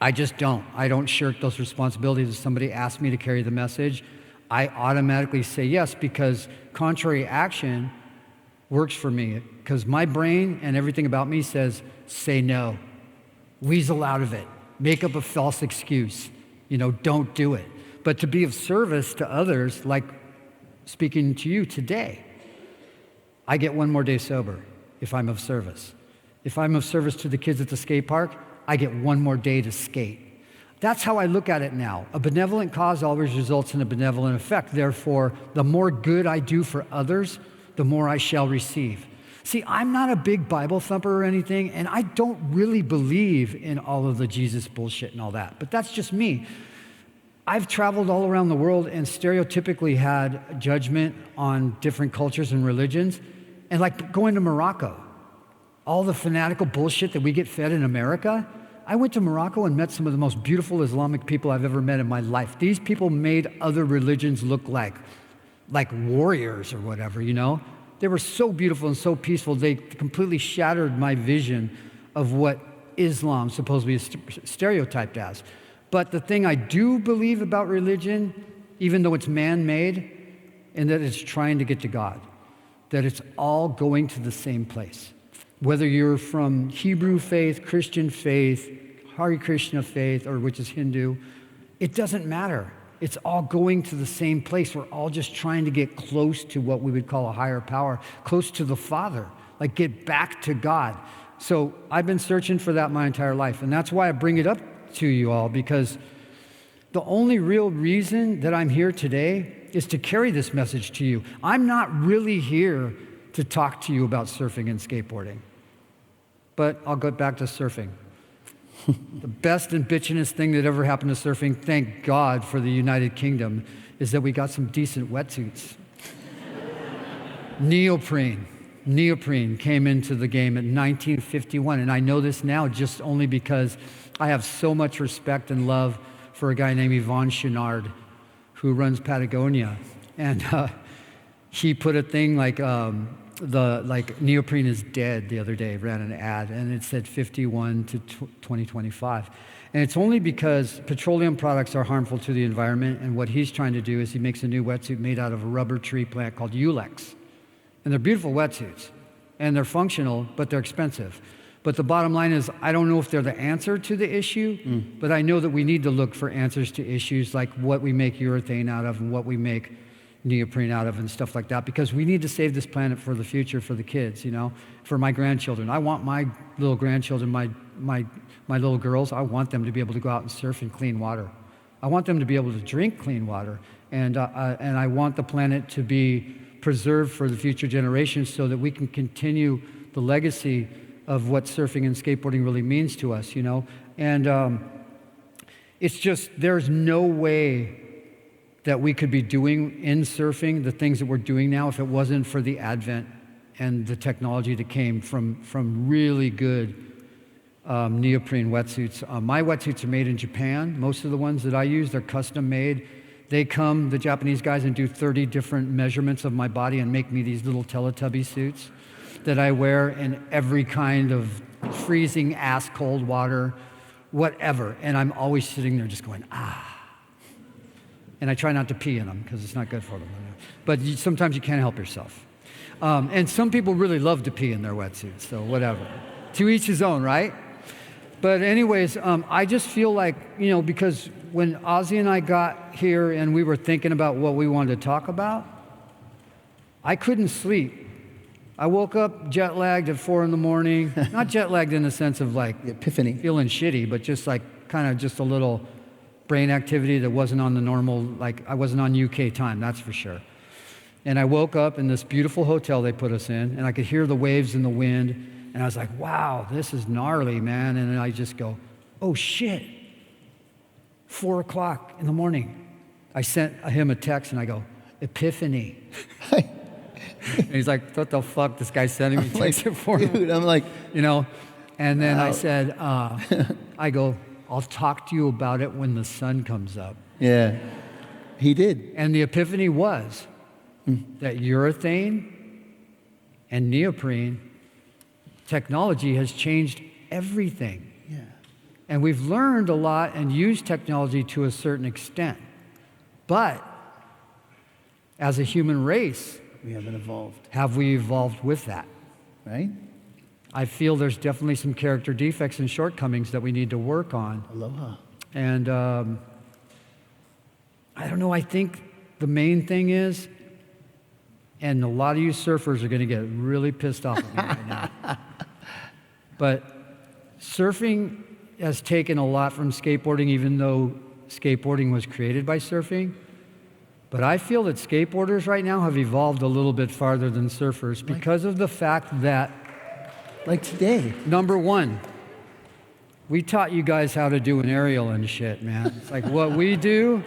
I just don't. I don't shirk those responsibilities. If somebody asks me to carry the message, I automatically say yes, because contrary action works for me, because my brain and everything about me says, say no, weasel out of it, make up a false excuse, you know, don't do it. But to be of service to others, like speaking to you today, I get one more day sober if I'm of service. If I'm of service to the kids at the skate park, I get one more day to skate. That's how I look at it now. A benevolent cause always results in a benevolent effect. Therefore, the more good I do for others, the more I shall receive. See, I'm not a big Bible thumper or anything, and I don't really believe in all of the Jesus bullshit and all that, but that's just me. I've traveled all around the world and stereotypically had judgment on different cultures and religions, and like going to Morocco, all the fanatical bullshit that we get fed in America. I went to Morocco and met some of the most beautiful Islamic people I've ever met in my life. These people made other religions look like warriors or whatever, you know? They were so beautiful and so peaceful, they completely shattered my vision of what Islam supposedly is stereotyped as. But the thing I do believe about religion, even though it's man-made, and that it's trying to get to God, that it's all going to the same place. Whether you're from Hebrew faith, Christian faith, Hare Krishna faith, or which is Hindu, it doesn't matter. It's all going to the same place. We're all just trying to get close to what we would call a higher power, close to the Father, like get back to God. So I've been searching for that my entire life, and that's why I bring it up to you all, because the only real reason that I'm here today is to carry this message to you. I'm not really here to talk to you about surfing and skateboarding. But I'll go back to surfing. The best and bitchinest thing that ever happened to surfing, thank God for the United Kingdom, is that we got some decent wetsuits. Neoprene came into the game in 1951, and I know this now just only because I have so much respect and love for a guy named Yvon Chouinard, who runs Patagonia, and he put a thing like neoprene is dead the other day, ran an ad, and it said 51 to 2025. And it's only because petroleum products are harmful to the environment, and what he's trying to do is he makes a new wetsuit made out of a rubber tree plant called Ulex. And they're beautiful wetsuits, and they're functional, but they're expensive. But the bottom line is, I don't know if they're the answer to the issue, but I know that we need to look for answers to issues like what we make urethane out of and what we make neoprene out of and stuff like that, because we need to save this planet for the future, for the kids, you know, for my grandchildren. I want my little grandchildren, my little girls, I want them to be able to go out and surf in clean water. I want them to be able to drink clean water, and I want the planet to be preserved for the future generations so that we can continue the legacy of what surfing and skateboarding really means to us, you know? And it's just, there's no way that we could be doing in surfing the things that we're doing now if it wasn't for the advent and the technology that came from really good neoprene wetsuits. My wetsuits are made in Japan. Most of the ones that I use, they're custom made. They come, the Japanese guys, and do 30 different measurements of my body and make me these little Teletubby suits that I wear in every kind of freezing ass cold water, whatever. And I'm always sitting there just going, ah. And I try not to pee in them because it's not good for them. But sometimes you can't help yourself. And some people really love to pee in their wetsuits, so whatever. To each his own, right? But anyways, I just feel like, you know, because when Ozzie and I got here and we were thinking about what we wanted to talk about, I couldn't sleep. I woke up jet lagged at 4 a.m. Not jet lagged in the sense of like Epiphany. feeling shitty, but just like kind of just a little brain activity that wasn't on the normal, like I wasn't on UK time, that's for sure. And I woke up in this beautiful hotel they put us in, and I could hear the waves and the wind, and I was like, wow, this is gnarly, man. And then I just go, oh shit, 4 o'clock in the morning. I sent him a text and I go, Epiphany. And he's like, what the fuck, this guy's sending me texts at 4 Dude, I'm like, you know? And then wow. I said, I go, I'll talk to you about it when the sun comes up. yeah, he did. And the epiphany was that urethane and neoprene technology has changed everything. Yeah. And we've learned a lot and used technology to a certain extent. But as a human race, We haven't evolved, have we evolved with that? right? I feel there's definitely some character defects and shortcomings that we need to work on. Aloha. And I don't know, I think the main thing is, and a lot of you surfers are going to get really pissed off at me right now, but surfing has taken a lot from skateboarding, even though skateboarding was created by surfing. But I feel that skateboarders right now have evolved a little bit farther than surfers because of the fact that, Like today. number one, we taught you guys how to do an aerial and shit, man. It's like what we do,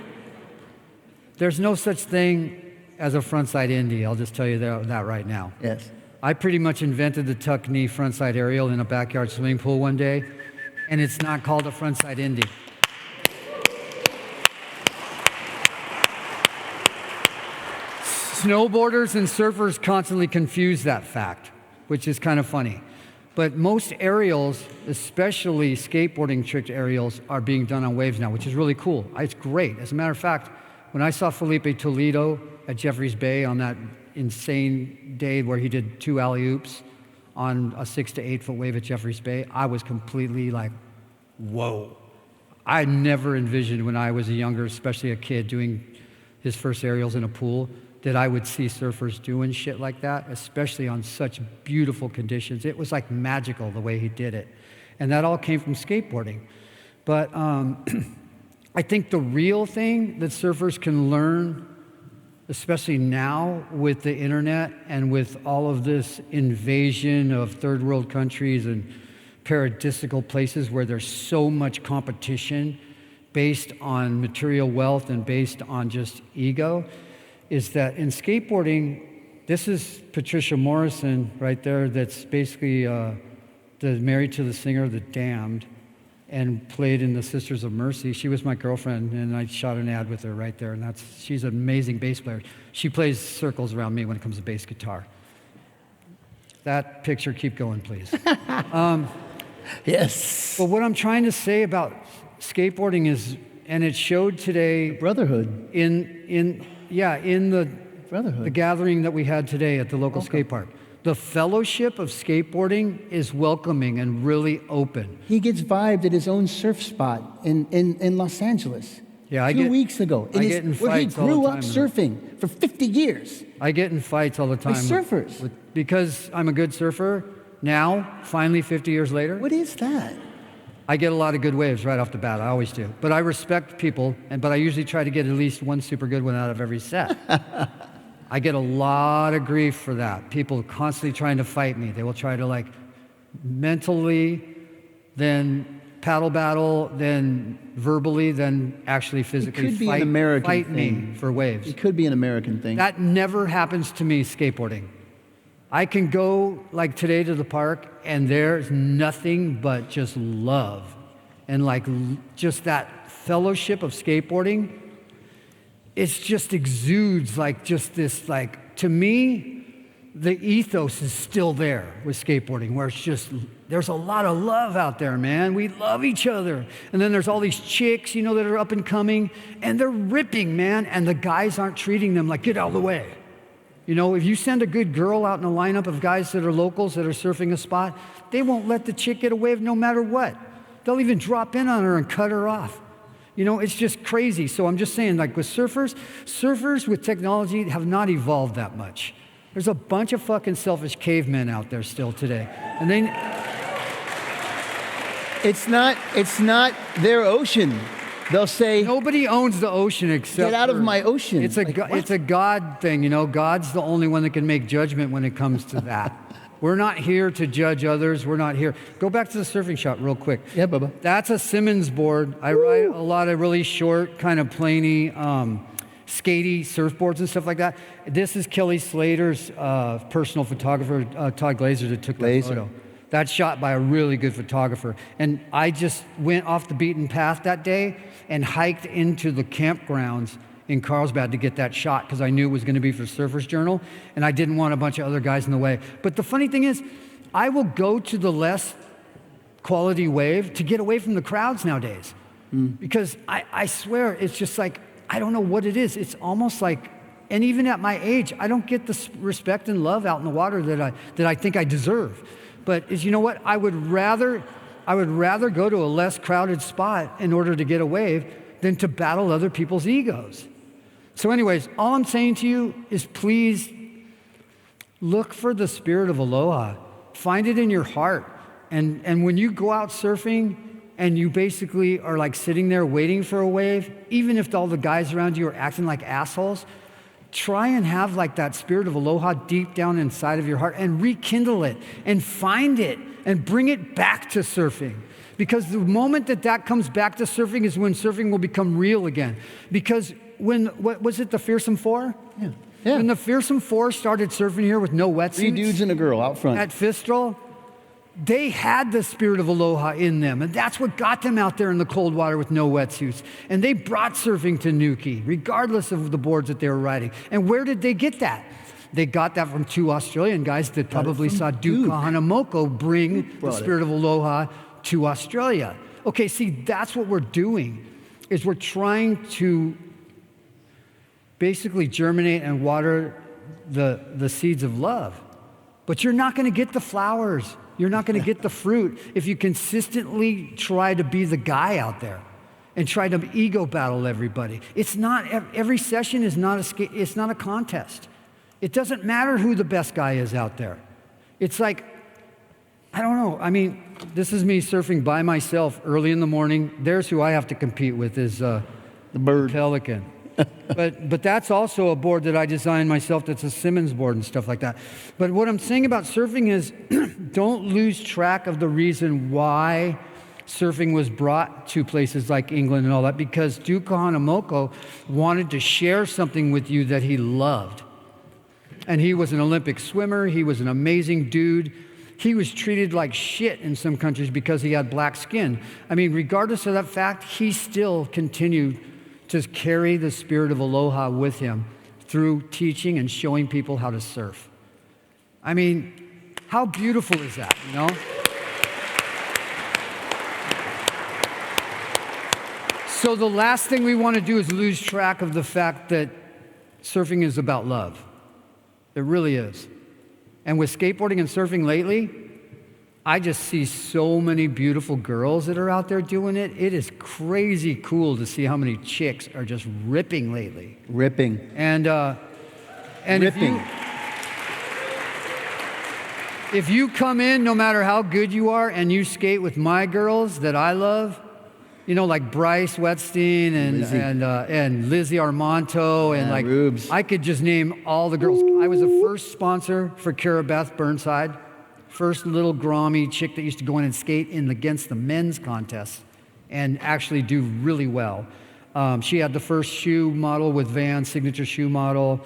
there's no such thing as a frontside indie. I'll just tell you that right now. Yes. I pretty much invented the tuck knee frontside aerial in a backyard swimming pool one day, and it's not called a frontside indie. Snowboarders and surfers constantly confuse that fact, which is kind of funny. But most aerials, especially skateboarding tricked aerials, are being done on waves now, which is really cool. It's great. As a matter of fact, when I saw Felipe Toledo at Jeffreys Bay on that insane day where he did 2 alley-oops on a 6 to 8 foot wave at Jeffreys Bay, I was completely like, whoa. I never envisioned when I was a younger, especially a kid, doing his first aerials in a pool, that I would see surfers doing shit like that, especially on such beautiful conditions. It was like magical the way he did it. And that all came from skateboarding. But I think the real thing that surfers can learn especially now with the internet and with all of this invasion of third world countries and paradisical places where there's so much competition based on material wealth and based on just ego, is that in skateboarding, this is Patricia Morrison right there, that's basically married to the singer The Damned and played in the Sisters of Mercy. She was my girlfriend, and I shot an ad with her right there, and she's an amazing bass player. She plays circles around me when it comes to bass guitar. That picture, keep going, please. Yes. But what I'm trying to say about skateboarding is, and it showed today Brotherhood. in the Brotherhood. the gathering that we had today at the local skate park. The fellowship of skateboarding is welcoming and really open. He gets vibed at his own surf spot in Los Angeles. Yeah, 2 weeks ago. I get in where he fights all grew the up time. surfing for 50 years. I get in fights all the time. With surfers. Because I'm a good surfer now, finally 50 years later. What is that? I get a lot of good waves right off the bat. I always do. But I respect people, but I usually try to get at least one super good one out of every set. I get a lot of grief for that. People constantly trying to fight me. They will try to like mentally, then paddle battle, then verbally, then actually physically could be an American fight thing. me for waves. It could be an American thing. That never happens to me skateboarding. I can go like today to the park and there's nothing but just love and like just that fellowship of skateboarding. It's just exudes like just this, like, to me, the ethos is still there with skateboarding, where it's just, there's a lot of love out there, man. We love each other. And then there's all these chicks, you know, that are up and coming, and they're ripping, man, and the guys aren't treating them like, get out of the way. You know, if you send a good girl out in a lineup of guys that are locals that are surfing a spot, they won't let the chick get a wave no matter what. They'll even drop in on her and cut her off. You know, it's just crazy. So I'm just saying, like with surfers with technology have not evolved that much. There's a bunch of fucking selfish cavemen out there still today. And they... It's not their ocean. They'll say, nobody owns the ocean except get out of my ocean. It's a God thing, you know. God's the only one that can make judgment when it comes to that. We're not here to judge others. We're not here. Go back to the surfing shop real quick. Yeah, Bubba. That's a Simmons board. I ride a lot of really short, kind of plainy, skatey surfboards and stuff like that. This is Kelly Slater's personal photographer, Todd Glazer, that took that photo. That's shot by a really good photographer. And I just went off the beaten path that day and hiked into the campgrounds in Carlsbad to get that shot because I knew it was going to be for Surfer's Journal, and I didn't want a bunch of other guys in the way. But the funny thing is, I will go to the less quality wave to get away from the crowds nowadays. Because I swear, it's just like, I don't know what it is. It's almost like, and even at my age, I don't get the respect and love out in the water that I think I deserve. But you know what? I would rather go to a less crowded spot in order to get a wave than to battle other people's egos. So anyways, all I'm saying to you is please look for the spirit of aloha. Find it in your heart. And when you go out surfing and you basically are like sitting there waiting for a wave, even if all the guys around you are acting like assholes, try and have like that spirit of aloha deep down inside of your heart and rekindle it and find it and bring it back to surfing. Because the moment that comes back to surfing is when surfing will become real again. Because what was it, the Fearsome Four? Yeah. When the Fearsome Four started surfing here with no wetsuits. 3 dudes and a girl out front. At Fistral, they had the spirit of aloha in them. And that's what got them out there in the cold water with no wetsuits. And they brought surfing to Newquay, regardless of the boards that they were riding. And where did they get that? They got that from 2 Australian guys that probably saw Duke Kahanamoko bring the spirit of aloha to Australia. Okay, see, that's what we're doing, is we're trying to basically germinate and water the seeds of love. But you're not going to get the flowers. You're not going to get the fruit if you consistently try to be the guy out there and try to ego battle everybody. It's not, every session is not it's not a contest. It doesn't matter who the best guy is out there. It's like, I don't know. I mean, this is me surfing by myself early in the morning. There's who I have to compete with is the bird. pelican. But that's also a board that I designed myself. That's a Simmons board and stuff like that. But what I'm saying about surfing is don't lose track of the reason why surfing was brought to places like England and all that, because Duke Kahanamoku wanted to share something with you that he loved. And he was an Olympic swimmer. He was an amazing dude. He was treated like shit in some countries because he had black skin. I mean, regardless of that fact, he still continued to carry the spirit of Aloha with him through teaching and showing people how to surf. I mean, how beautiful is that, you know? So the last thing we want to do is lose track of the fact that surfing is about love. It really is. And with skateboarding and surfing lately, I just see so many beautiful girls that are out there doing it. It is crazy cool to see how many chicks are just ripping lately. Ripping. And Ripping. if you come in, no matter how good you are, and you skate with my girls that I love, you know, like Bryce Wetstein and Lizzie Armanto and Rubes. I could just name all the girls. I was the first sponsor for Kara Beth Burnside, first little grommy chick that used to go in and skate against the men's contests and actually do really well. She had the first shoe model with Vans, signature shoe model.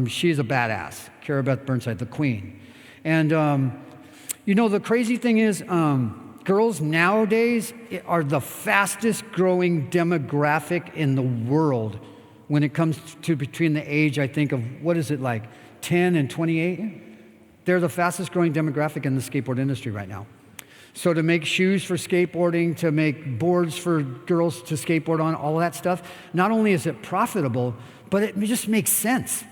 She's a badass, Kara Beth Burnside, the queen. And you know, the crazy thing is, girls nowadays are the fastest growing demographic in the world when it comes to between the age, I think, of, what is it, like 10 and 28? They're the fastest growing demographic in the skateboard industry right now. So to make shoes for skateboarding, to make boards for girls to skateboard on, all that stuff, not only is it profitable, but it just makes sense.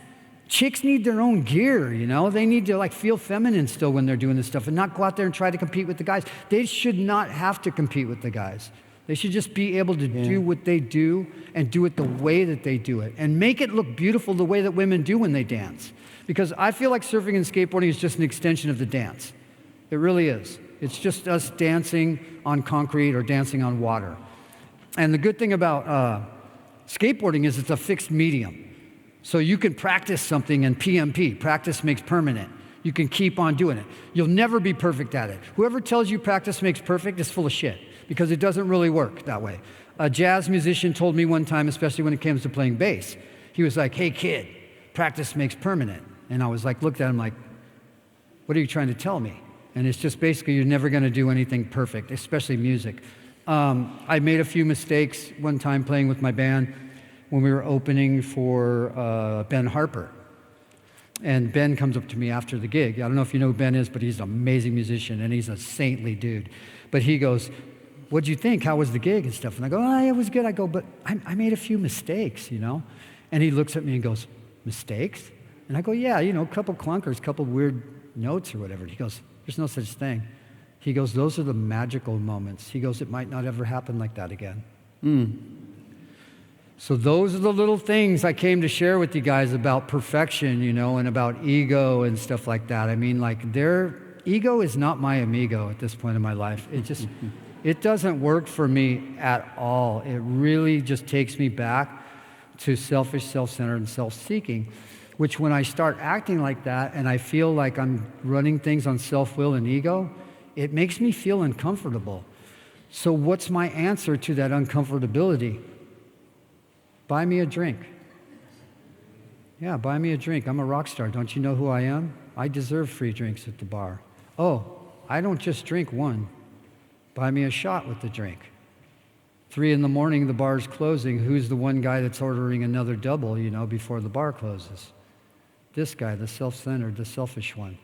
Chicks need their own gear, you know? They need to like feel feminine still when they're doing this stuff and not go out there and try to compete with the guys. They should not have to compete with the guys. They should just be able to do what they do and do it the way that they do it and make it look beautiful the way that women do when they dance. Because I feel like surfing and skateboarding is just an extension of the dance. It really is. It's just us dancing on concrete or dancing on water. And the good thing about skateboarding is it's a fixed medium. So you can practice something in PMP, practice makes permanent. You can keep on doing it. You'll never be perfect at it. Whoever tells you practice makes perfect is full of shit because it doesn't really work that way. A jazz musician told me one time, especially when it comes to playing bass, he was like, hey kid, practice makes permanent. And I was like, looked at him like, what are you trying to tell me? And it's just basically you're never gonna do anything perfect, especially music. I made a few mistakes one time playing with my band when we were opening for Ben Harper. And Ben comes up to me after the gig. I don't know if you know who Ben is, but he's an amazing musician and he's a saintly dude. But he goes, what'd you think? How was the gig and stuff? And I go, oh, it was good. I go, but I made a few mistakes, you know? And he looks at me and goes, mistakes? And I go, yeah, you know, a couple clunkers, a couple weird notes or whatever. And he goes, there's no such thing. He goes, those are the magical moments. He goes, it might not ever happen like that again. So those are the little things I came to share with you guys about perfection, you know, and about ego and stuff like that. I mean, like, their ego is not my amigo at this point in my life. It just, it doesn't work for me at all. It really just takes me back to selfish, self-centered, and self-seeking, which when I start acting like that and I feel like I'm running things on self-will and ego, it makes me feel uncomfortable. So what's my answer to that uncomfortability? Buy me a drink. Yeah, buy me a drink. I'm a rock star. Don't you know who I am? I deserve free drinks at the bar. Oh, I don't just drink one. Buy me a shot with the drink. 3 a.m, the bar's closing. Who's the one guy that's ordering another double, you know, before the bar closes? This guy, the self-centered, the selfish one.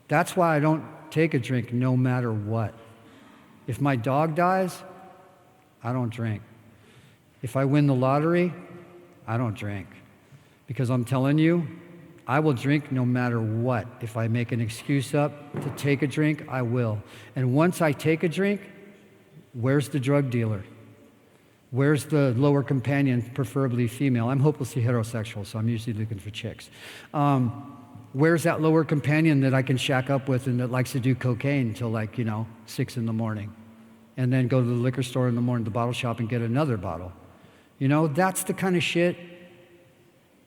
That's why I don't take a drink no matter what. If my dog dies, I don't drink. If I win the lottery, I don't drink. Because I'm telling you, I will drink no matter what. If I make an excuse up to take a drink, I will. And once I take a drink, where's the drug dealer? Where's the lower companion, preferably female? I'm hopelessly heterosexual, so I'm usually looking for chicks. Where's that lower companion that I can shack up with and that likes to do cocaine until 6 a.m, and then go to the liquor store in the morning, the bottle shop, and get another bottle? You know, that's the kind of shit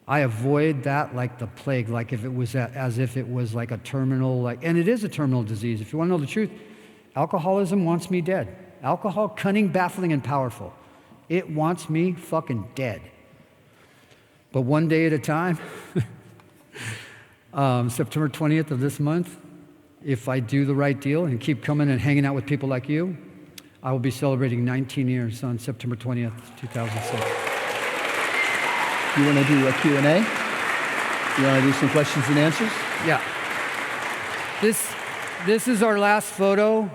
I avoid that like the plague, like if it was as if it was like a terminal, like, and it is a terminal disease. If you want to know the truth, alcoholism wants me dead. Alcohol, cunning, baffling, and powerful. It wants me fucking dead. But one day at a time, September 20th of this month, if I do the right deal and keep coming and hanging out with people like you, I will be celebrating 19 years on September 20th, 2006. You want to do a Q&A? You want to do some questions and answers? Yeah. This is our last photo.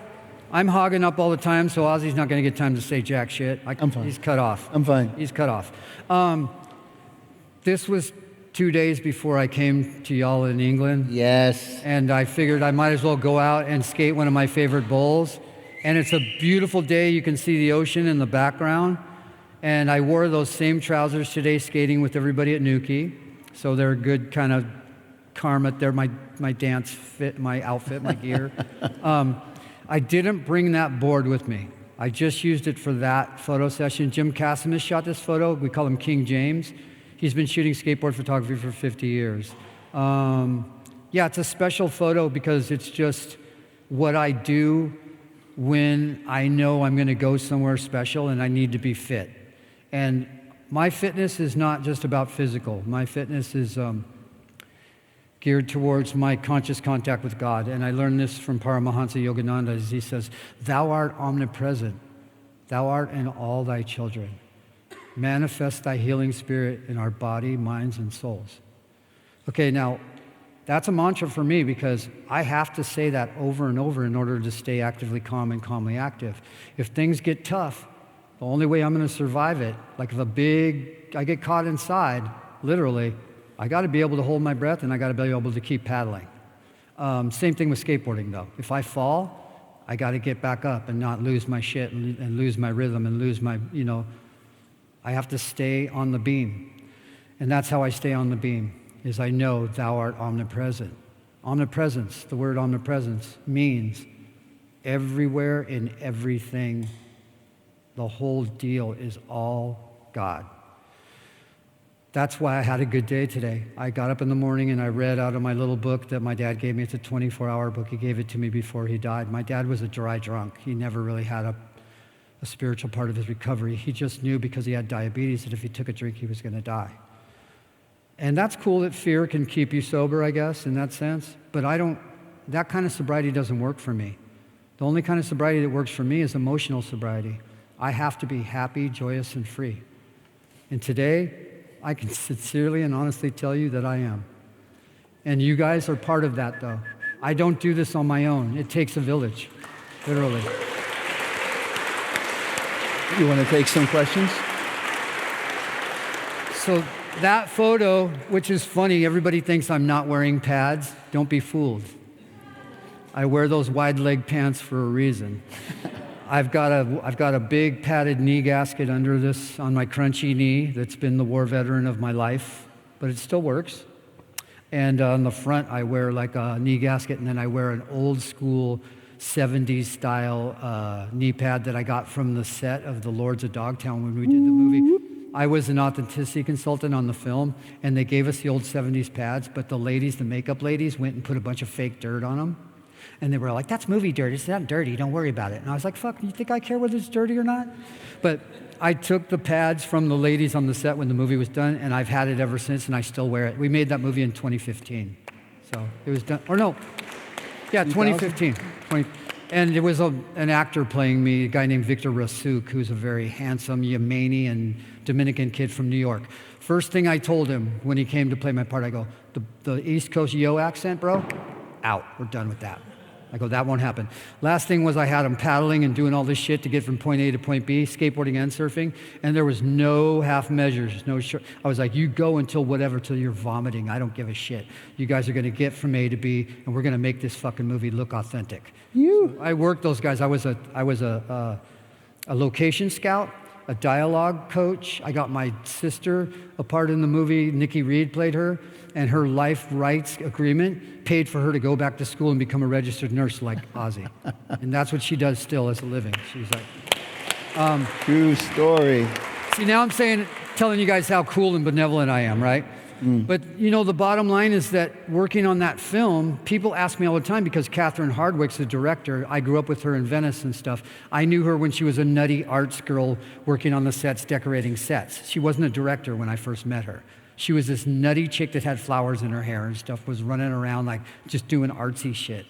I'm hogging up all the time, so Ozzie's not going to get time to say jack shit. I'm fine. He's cut off. I'm fine. He's cut off. This was 2 days before I came to y'all in England. Yes. And I figured I might as well go out and skate one of my favorite bowls. And it's a beautiful day. You can see the ocean in the background. And I wore those same trousers today skating with everybody at Newquay. So they're good kind of karma. They're my dance fit, my outfit, my gear. I didn't bring that board with me. I just used it for that photo session. Jim Cassimus shot this photo. We call him King James. He's been shooting skateboard photography for 50 years. Yeah, it's a special photo because it's just what I do when I know I'm going to go somewhere special and I need to be fit. And my fitness is not just about physical. My fitness is geared towards my conscious contact with God. And I learned this from Paramahansa Yogananda as he says, "Thou art omnipresent. Thou art in all thy children. Manifest thy healing spirit in our body, minds, and souls." Okay, now, that's a mantra for me because I have to say that over and over in order to stay actively calm and calmly active. If things get tough, the only way I'm going to survive it, like if I get caught inside, literally, I got to be able to hold my breath and I got to be able to keep paddling. Same thing with skateboarding though. If I fall, I got to get back up and not lose my shit and lose my rhythm and lose my, I have to stay on the beam. And that's how I stay on the beam, is I know thou art omnipresent. Omnipresence, the word omnipresence, means everywhere in everything. The whole deal is all God. That's why I had a good day today. I got up in the morning and I read out of my little book that my dad gave me. It's a 24-hour book. He gave it to me before he died. My dad was a dry drunk. He never really had a spiritual part of his recovery. He just knew because he had diabetes that if he took a drink, he was going to die. And that's cool that fear can keep you sober, I guess, in that sense. But that kind of sobriety doesn't work for me. The only kind of sobriety that works for me is emotional sobriety. I have to be happy, joyous, and free. And today, I can sincerely and honestly tell you that I am. And you guys are part of that, though. I don't do this on my own. It takes a village, literally. You want to take some questions? So that photo, which is funny, everybody thinks I'm not wearing pads. Don't be fooled. I wear those wide leg pants for a reason. I've got a big padded knee gasket under this on my crunchy knee that's been the war veteran of my life, but it still works. And on the front, I wear like a knee gasket, and then I wear an old school 70s style knee pad that I got from the set of The Lords of Dogtown when we did the movie. I was an authenticity consultant on the film, and they gave us the old 70s pads, but the makeup ladies, went and put a bunch of fake dirt on them. And they were like, "That's movie dirt. It's not dirty. Don't worry about it." And I was like, "Fuck, you think I care whether it's dirty or not?" But I took the pads from the ladies on the set when the movie was done, and I've had it ever since, and I still wear it. We made that movie in 2015. So it was done, 2015. And it was an actor playing me, a guy named Victor Rasuk, who's a very handsome Yemeni and Dominican kid from New York. First thing I told him when he came to play my part, I go, the East Coast yo accent, bro, out. We're done with that. I go, that won't happen. Last thing was I had him paddling and doing all this shit to get from point A to point B, skateboarding and surfing, and there was no half measures, no short. I was like, you go until you're vomiting. I don't give a shit. You guys are going to get from A to B, and we're going to make this fucking movie look authentic. So I worked those guys. I was a location scout, a dialogue coach. I got my sister a part in the movie. Nikki Reed played her, and her life rights agreement paid for her to go back to school and become a registered nurse like Ozzie. And that's what she does still as a living. She's like... True story. See, now I'm telling you guys how cool and benevolent I am, right? But you know, the bottom line is that working on that film, people ask me all the time because Catherine Hardwicke's the director. I grew up with her in Venice and stuff. I knew her when she was a nutty arts girl working on the sets, decorating sets. She wasn't a director when I first met her. She was this nutty chick that had flowers in her hair and stuff, was running around like just doing artsy shit.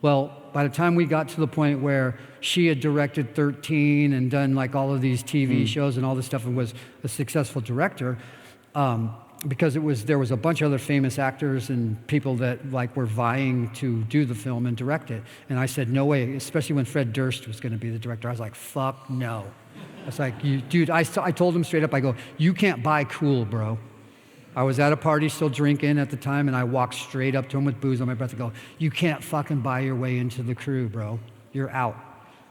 Well, by the time we got to the point where she had directed 13 and done like all of these TV shows and all this stuff and was a successful director, because there was a bunch of other famous actors and people that like were vying to do the film and direct it. And I said, no way, especially when Fred Durst was going to be the director. I was like, fuck no. I was like, dude, I told him straight up, I go, you can't buy cool, bro. I was at a party still drinking at the time, and I walked straight up to him with booze on my breath and go, you can't fucking buy your way into the crew, bro. You're out.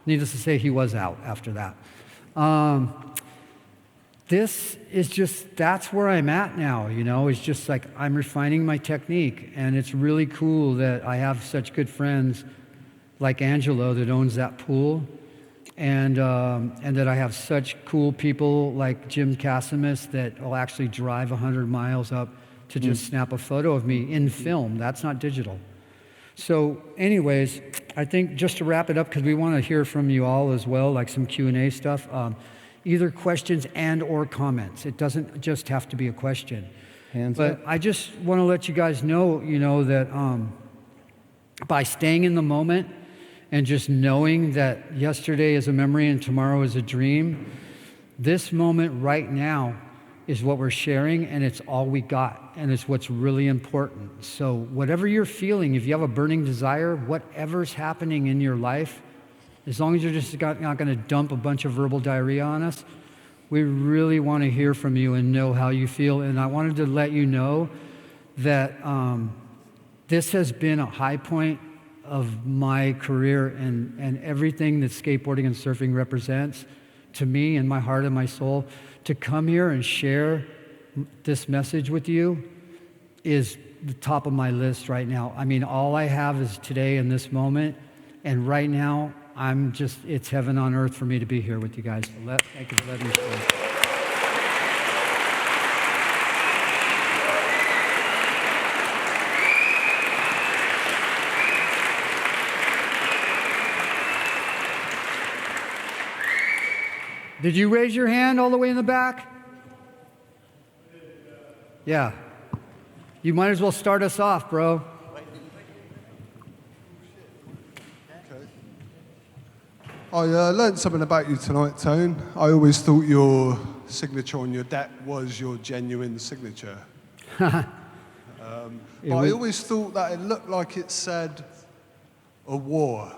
Needless to say, he was out after that. This is just, that's where I'm at now, you know? It's just like I'm refining my technique, and it's really cool that I have such good friends like Angelo that owns that pool, and that I have such cool people like Jim Casimus that will actually drive 100 miles up to just snap a photo of me in film. That's not digital. So anyways, I think just to wrap it up, because we want to hear from you all as well, like some Q&A stuff, either questions and or comments. It doesn't just have to be a question. Hands but up. I just want to let you guys know, you know, that by staying in the moment and just knowing that yesterday is a memory and tomorrow is a dream, this moment right now is what we're sharing, and it's all we got, and it's what's really important. So whatever you're feeling, if you have a burning desire, whatever's happening in your life, as long as you're just not going to dump a bunch of verbal diarrhea on us, we really want to hear from you and know how you feel. And I wanted to let you know that this has been a high point of my career, and everything that skateboarding and surfing represents to me in my heart and my soul. To come here and share this message with you is the top of my list right now. I mean, all I have is today in this moment, and right now, it's heaven on earth for me to be here with you guys. So thank you for letting me share. Did you raise your hand all the way in the back? Yeah. You might as well start us off, bro. I learned something about you tonight, Tone. I always thought your signature on your deck was your genuine signature. But I always thought that it looked like it said a war.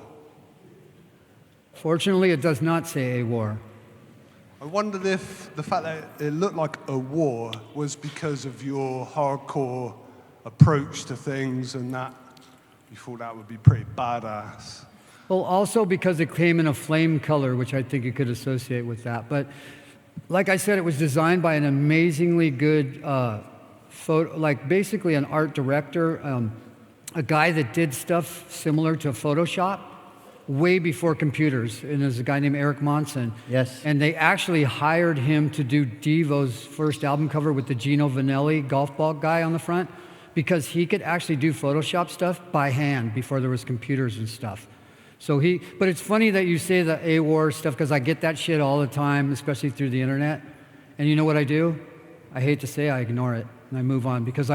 Fortunately, it does not say a war. I wondered if the fact that it looked like a war was because of your hardcore approach to things, and that you thought that would be pretty badass. Well, also because it came in a flame color, which I think you could associate with that. But like I said, it was designed by an amazingly good like basically an art director, a guy that did stuff similar to Photoshop way before computers, and there's a guy named Eric Monson. Yes. And they actually hired him to do Devo's first album cover with the Gino Vanelli golf ball guy on the front, because he could actually do Photoshop stuff by hand before there was computers and stuff. So but it's funny that you say the A-war stuff, because I get that shit all the time, especially through the internet. And you know what I do? I hate to say I ignore it, and I move on, because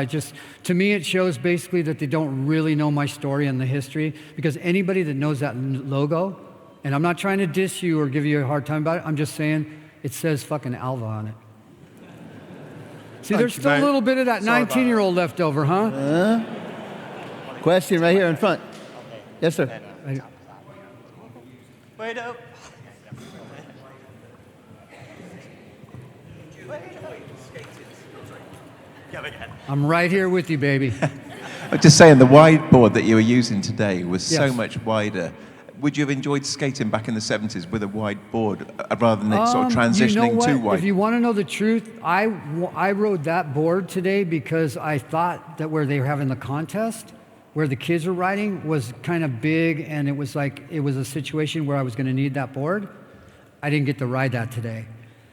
to me it shows basically that they don't really know my story and the history, because anybody that knows that logo, and I'm not trying to diss you or give you a hard time about it, I'm just saying it says fucking Alva on it. See, there's still a little bit of that 19-year-old left over, huh? Question right here in front. Yes, sir. Wait up. I'm right here with you, baby. I'm just saying, the wideboard that you were using today was so Yes. much wider. Would you have enjoyed skating back in the 70s with a wide board rather than it sort of transitioning you know what? too wide? If you want to know the truth, I rode that board today because I thought that where they were having the contest, where the kids were riding, was kind of big, and it was a situation where I was going to need that board. I didn't get to ride that today.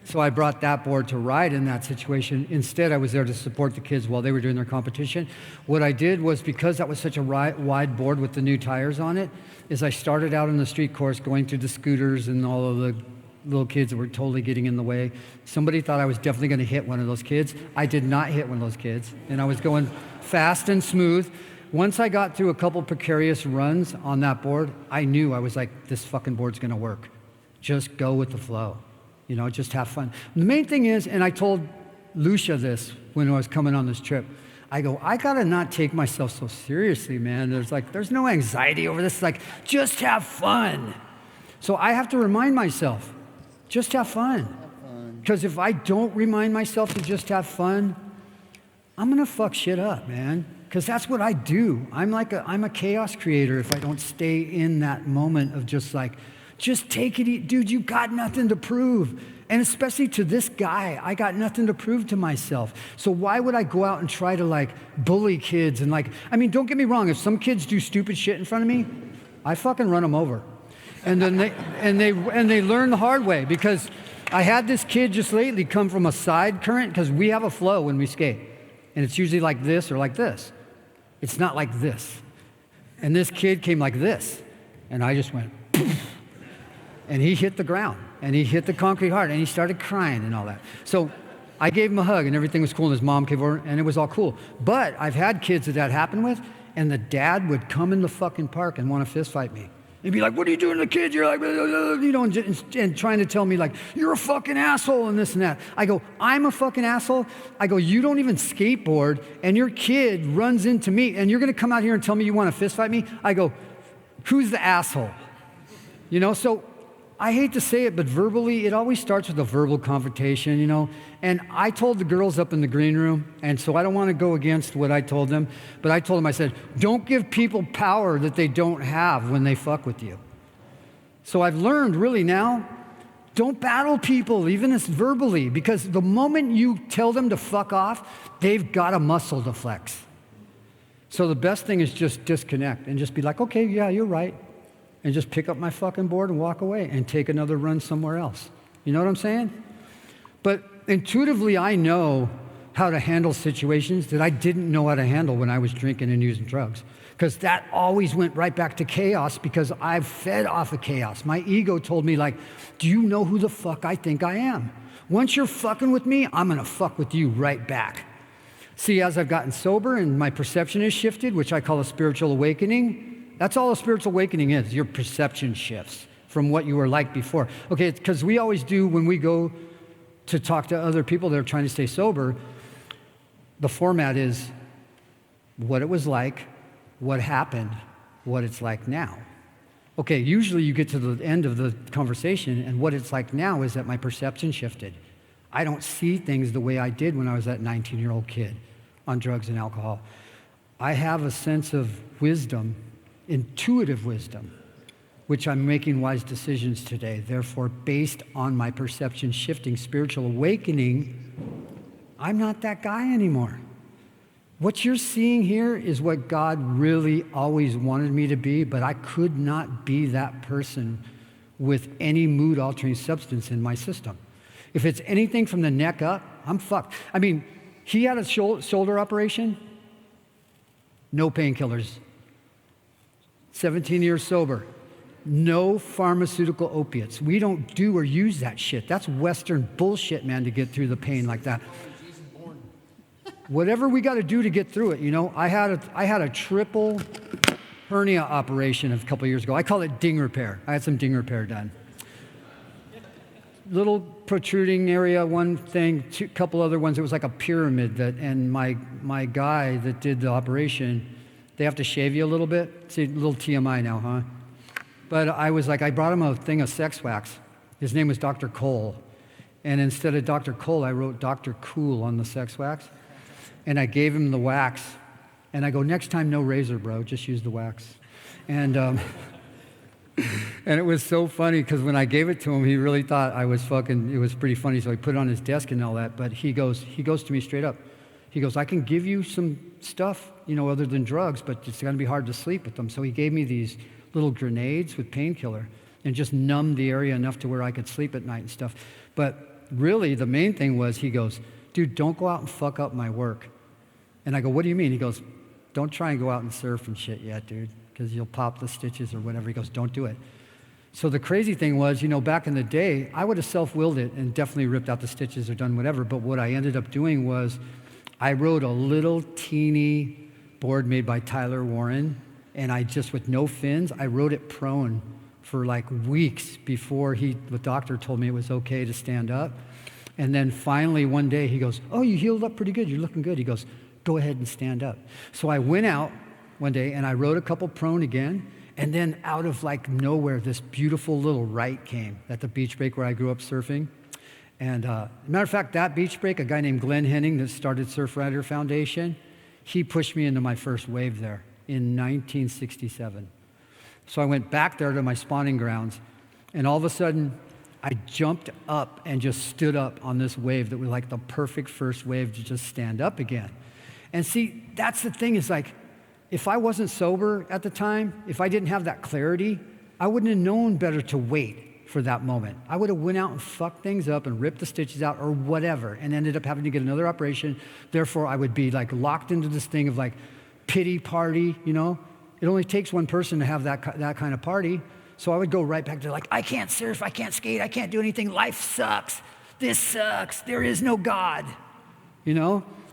So I brought that board to ride in that situation. Instead, I was there to support the kids while they were doing their competition. What I did was, because that was such a wide board with the new tires on it, is I started out in the street course going through the scooters and all of the little kids that were totally getting in the way. Somebody thought I was definitely going to hit one of those kids. I did not hit one of those kids, and I was going fast and smooth. Once I got through a couple precarious runs on that board, I knew, I was like, this fucking board's going to work. Just go with the flow. You know, just have fun. The main thing is, and I told Lucia this when I was coming on this trip, I go, I gotta not take myself so seriously, man. There's no anxiety over this. Like, just have fun. So I have to remind myself, just have fun. Because if I don't remind myself to just have fun, I'm gonna fuck shit up, man. Because that's what I do. I'm a chaos creator if I don't stay in that moment of just take it easy. Dude, you got nothing to prove. And especially to this guy, I got nothing to prove to myself. So why would I go out and try to bully kids and don't get me wrong, if some kids do stupid shit in front of me, I fucking run them over. And then they learn the hard way, because I had this kid just lately come from a side current, because we have a flow when we skate. And it's usually like this or like this. It's not like this. And this kid came like this. And I just went, and he hit the ground, and he hit the concrete hard, and he started crying and all that. So I gave him a hug, and everything was cool, and his mom came over, and it was all cool. But I've had kids that happened with, and the dad would come in the fucking park and want to fist fight me. He'd be like, what are you doing to the kid? You're like, you know, and trying to tell me you're a fucking asshole and this and that. I go, I'm a fucking asshole? I go, you don't even skateboard, and your kid runs into me, and you're going to come out here and tell me you want to fist fight me? I go, who's the asshole? You know, so I hate to say it, but verbally, it always starts with a verbal confrontation, you know. And I told the girls up in the green room, and so I don't want to go against what I told them, but I told them, I said, don't give people power that they don't have when they fuck with you. So I've learned really now, don't battle people, even as verbally, because the moment you tell them to fuck off, they've got a muscle to flex. So the best thing is just disconnect and just be like, okay, yeah, you're right. And just pick up my fucking board and walk away and take another run somewhere else. You know what I'm saying? But intuitively, I know how to handle situations that I didn't know how to handle when I was drinking and using drugs. Because that always went right back to chaos, because I fed off of chaos. My ego told me, do you know who the fuck I think I am? Once you're fucking with me, I'm gonna fuck with you right back. See, as I've gotten sober and my perception has shifted, which I call a spiritual awakening, that's all a spiritual awakening is. Your perception shifts from what you were like before. Okay, because we always do when we go to talk to other people that are trying to stay sober, the format is what it was like, what happened, what it's like now. Okay, usually you get to the end of the conversation, and what it's like now is that my perception shifted. I don't see things the way I did when I was that 19-year-old kid on drugs and alcohol. I have a sense of wisdom, intuitive wisdom, which I'm making wise decisions today. Therefore, based on my perception shifting spiritual awakening, I'm not that guy anymore. What you're seeing here is what God really always wanted me to be, but I could not be that person with any mood-altering substance in my system. If it's anything from the neck up, I'm fucked. I mean, he had a shoulder operation, no painkillers. 17 years sober, no pharmaceutical opiates. We don't do or use that shit. That's Western bullshit, man, to get through the pain like that. Whatever we got to do to get through it, you know. I had a triple hernia operation a couple years ago. I call it ding repair. I had some ding repair done. Little protruding area, one thing, couple other ones. It was like a pyramid and my guy that did the operation, they have to shave you a little bit. See, a little TMI now, huh? But I brought him a thing of sex wax. His name was Dr. Cole. And instead of Dr. Cole, I wrote Dr. Cool on the sex wax. And I gave him the wax. And I go, next time, no razor, bro. Just use the wax. And and it was so funny, because when I gave it to him, he really thought I was fucking, it was pretty funny. So he put it on his desk and all that. But he goes to me straight up. He goes, I can give you some stuff, you know, other than drugs, but it's going to be hard to sleep with them. So he gave me these little grenades with painkiller and just numbed the area enough to where I could sleep at night and stuff. But really, the main thing was, he goes, dude, don't go out and fuck up my work. And I go, what do you mean? He goes, don't try and go out and surf and shit yet, dude, because you'll pop the stitches or whatever. He goes, don't do it. So the crazy thing was, back in the day, I would have self-willed it and definitely ripped out the stitches or done whatever. But what I ended up doing was I rode a little teeny board made by Tyler Warren, and I just, with no fins, I rode it prone for like weeks before the doctor told me it was okay to stand up. And then finally one day he goes, oh, you healed up pretty good. You're looking good. He goes, go ahead and stand up. So I went out one day and I rode a couple prone again. And then out of like nowhere, this beautiful little right came at the beach break where I grew up surfing. And matter of fact, that beach break, a guy named Glenn Henning that started Surf Rider Foundation, he pushed me into my first wave there in 1967. So I went back there to my spawning grounds, and all of a sudden, I jumped up and just stood up on this wave that was like the perfect first wave to just stand up again. And see, that's the thing, is like, if I wasn't sober at the time, if I didn't have that clarity, I wouldn't have known better to wait for that moment. I would have went out and fucked things up and ripped the stitches out or whatever, and ended up having to get another operation. Therefore, I would be like locked into this thing of like pity party, It only takes one person to have that kind of party. So I would go right back to like, I can't surf, I can't skate, I can't do anything. Life sucks. This sucks. There is no God.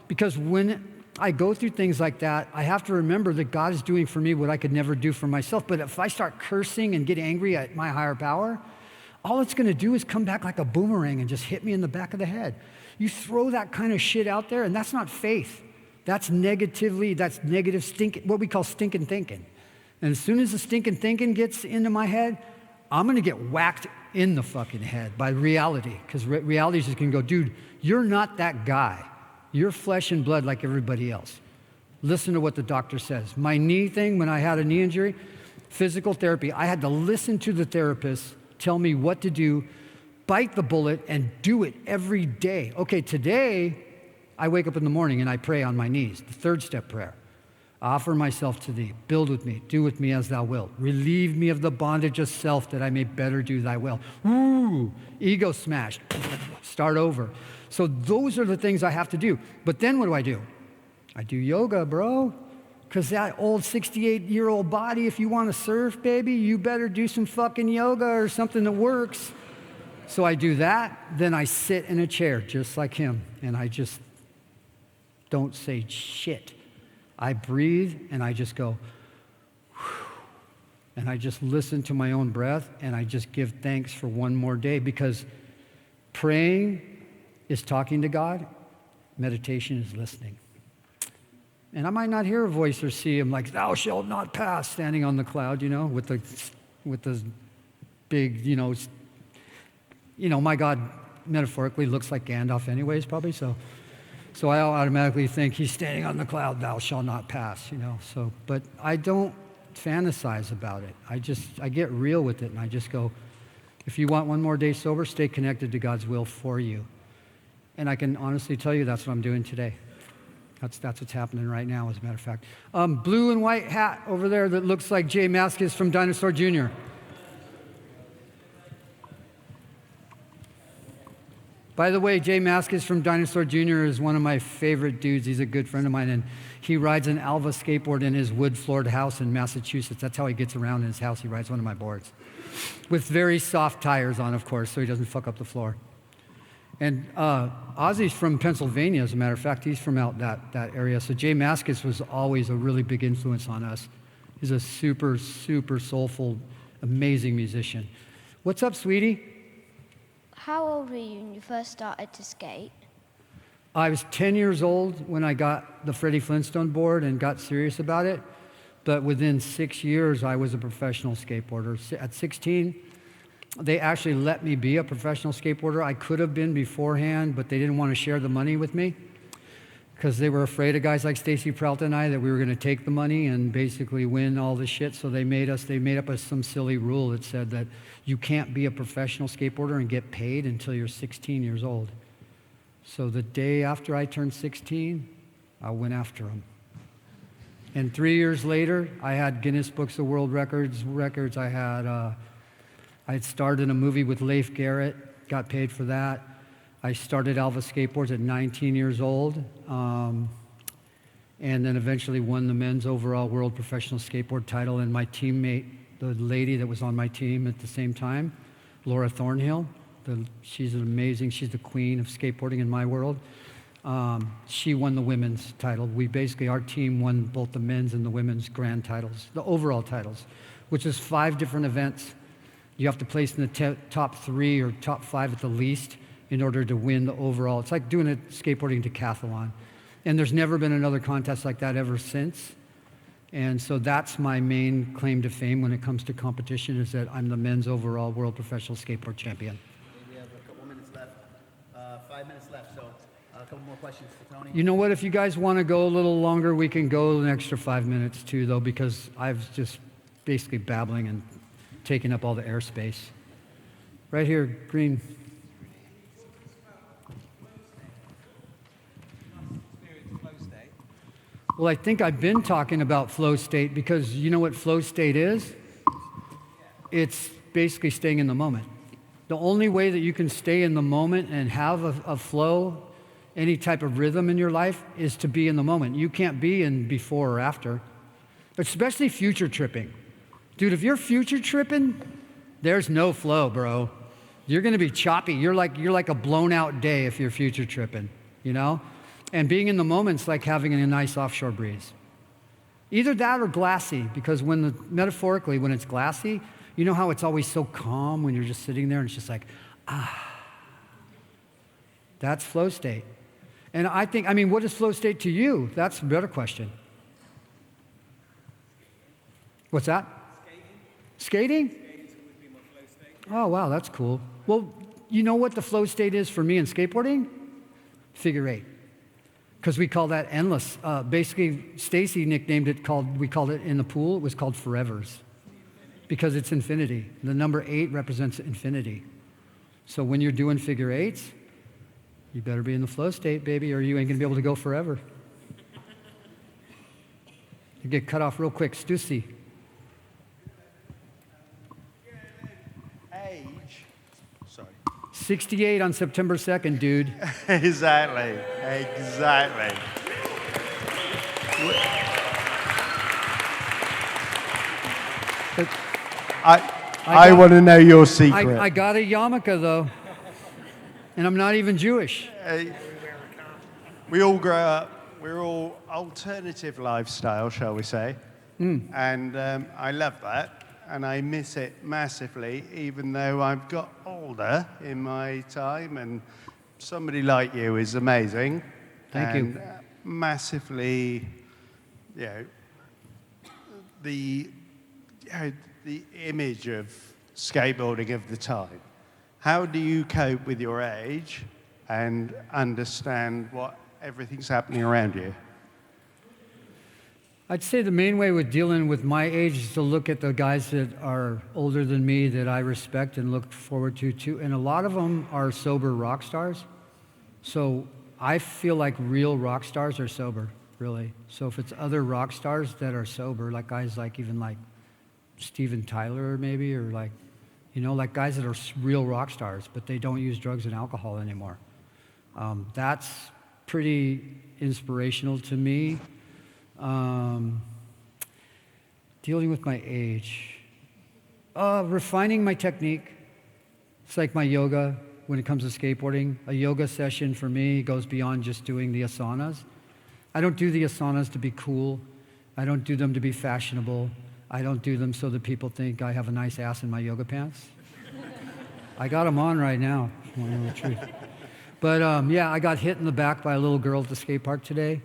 Because when I go through things like that, I have to remember that God is doing for me what I could never do for myself. But if I start cursing and get angry at my higher power, all it's going to do is come back like a boomerang and just hit me in the back of the head. You throw that kind of shit out there, and that's not faith. That's negative what we call stinking thinking. And as soon as the stinking thinking gets into my head, I'm going to get whacked in the fucking head by reality. Because reality is just going to go, dude, you're not that guy. You're flesh and blood like everybody else. Listen to what the doctor says. My knee thing, when I had a knee injury, physical therapy, I had to listen to the therapist tell me what to do, bite the bullet, and do it every day. Okay, today, I wake up in the morning and I pray on my knees, the third step prayer. I offer myself to thee, build with me, do with me as thou wilt. Relieve me of the bondage of self that I may better do thy will. Woo! Ego smashed. Start over. So those are the things I have to do. But then what do? I do yoga, bro. Because that old 68-year-old body, if you want to surf, baby, you better do some fucking yoga or something that works. So I do that. Then I sit in a chair just like him. And I just don't say shit. I breathe and I just go, whew, and I just listen to my own breath and I just give thanks for one more day, because praying is talking to God, meditation is listening. And I might not hear a voice or see him like, thou shalt not pass, standing on the cloud, with the big, my God metaphorically looks like Gandalf anyways, probably, so I automatically think he's standing on the cloud, thou shalt not pass, but I don't fantasize about it. I get real with it, and I just go, if you want one more day sober, stay connected to God's will for you. And I can honestly tell you that's what I'm doing today. That's what's happening right now, as a matter of fact. Blue and white hat over there that looks like Jay Mascis from Dinosaur Jr. By the way, Jay Mascis from Dinosaur Jr. is one of my favorite dudes. He's a good friend of mine, and he rides an Alva skateboard in his wood-floored house in Massachusetts. That's how he gets around in his house. He rides one of my boards with very soft tires on, of course, so he doesn't fuck up the floor. And Ozzie's from Pennsylvania, as a matter of fact. He's from out that area. So Jay Mascis was always a really big influence on us. He's a super, super soulful, amazing musician. What's up, sweetie? How old were you when you first started to skate? I was 10 years old when I got the Freddie Flintstone board and got serious about it. But within 6 years, I was a professional skateboarder. At 16, they actually let me be a professional skateboarder. I could have been beforehand, but they didn't want to share the money with me because they were afraid of guys like Stacy Peralta and I that we were going to take the money and basically win all the shit. So they made up some silly rule that said that you can't be a professional skateboarder and get paid until you're 16 years old. So the day after I turned 16, I went after them. And 3 years later, I had Guinness Books of World Records. I had starred in a movie with Leif Garrett, got paid for that. I started Alva Skateboards at 19 years old, and then eventually won the men's overall world professional skateboard title. And my teammate, the lady that was on my team at the same time, Laura Thornhill, she's the queen of skateboarding in my world. She won the women's title. Our team won both the men's and the women's grand titles, the overall titles, which is 5 different events. You have to place in the top 3 or top 5 at the least in order to win the overall. It's like doing a skateboarding decathlon. And there's never been another contest like that ever since. And so that's my main claim to fame when it comes to competition, is that I'm the men's overall world professional skateboard champion. We have a couple minutes left, 5 minutes left, so a couple more questions for Tony. You know what, if you guys want to go a little longer, we can go an extra 5 minutes too, though, because I've just basically babbling and taking up all the airspace. Right here, green. Well, I think I've been talking about flow state, because you know what flow state is? It's basically staying in the moment. The only way that you can stay in the moment and have a flow, any type of rhythm in your life, is to be in the moment. You can't be in before or after, especially future tripping. Dude, if you're future tripping, there's no flow, bro. You're gonna be choppy. You're like a blown out day if you're future tripping, you know? And being in the moment's like having a nice offshore breeze. Either that or glassy, because metaphorically, when it's glassy, you know how it's always so calm when you're just sitting there and it's just like, that's flow state. And what is flow state to you? That's a better question. What's that? Skating? Skating would be my flow state. Oh, wow, that's cool. Well, you know what the flow state is for me in skateboarding? Figure 8. Because we call that endless. Basically, Stacy nicknamed it, we called it in the pool, it was called forevers. Because it's infinity. The number 8 represents infinity. So when you're doing figure 8s, you better be in the flow state, baby, or you ain't gonna be able to go forever. You get cut off real quick. Stussy. Age. Sorry. 68 on September 2nd, dude. Exactly. I want to know your secret. I got a yarmulke, though. And I'm not even Jewish. We all grow up, we're all alternative lifestyle, shall we say. And I love that. And I miss it massively, even though I've got older in my time. And somebody like you is amazing. Thank you. Massively, the image of skateboarding of the time. How do you cope with your age and understand what everything's happening around you? I'd say the main way with dealing with my age is to look at the guys that are older than me that I respect and look forward to too. And a lot of them are sober rock stars. So I feel like real rock stars are sober, really. So if it's other rock stars that are sober, like guys like even like Steven Tyler maybe, or like, you know, like guys that are real rock stars, but they don't use drugs and alcohol anymore. That's pretty inspirational to me. Dealing with my age. Refining my technique. It's like my yoga when it comes to skateboarding. A yoga session for me goes beyond just doing the asanas. I don't do the asanas to be cool. I don't do them to be fashionable. I don't do them so that people think I have a nice ass in my yoga pants. I got them on right now, if you want to know the truth. But I got hit in the back by a little girl at the skate park today.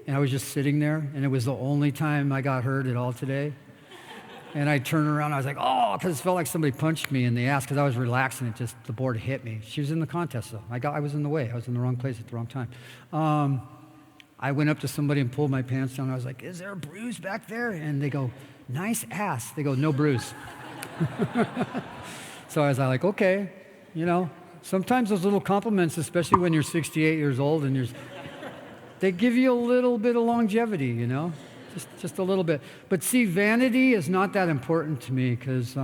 And I was just sitting there, and it was the only time I got hurt at all today. And I turned around, I was like, oh, because it felt like somebody punched me in the ass, because I was relaxing, the board hit me. She was in the contest, though. I was in the way. I was in the wrong place at the wrong time. I went up to somebody and pulled my pants down. I was like, is there a bruise back there? And they go, nice ass. They go, no bruise. So I was like, okay, you know. Sometimes those little compliments, especially when you're 68 years old and they give you a little bit of longevity, you know, just a little bit. But see, vanity is not that important to me, because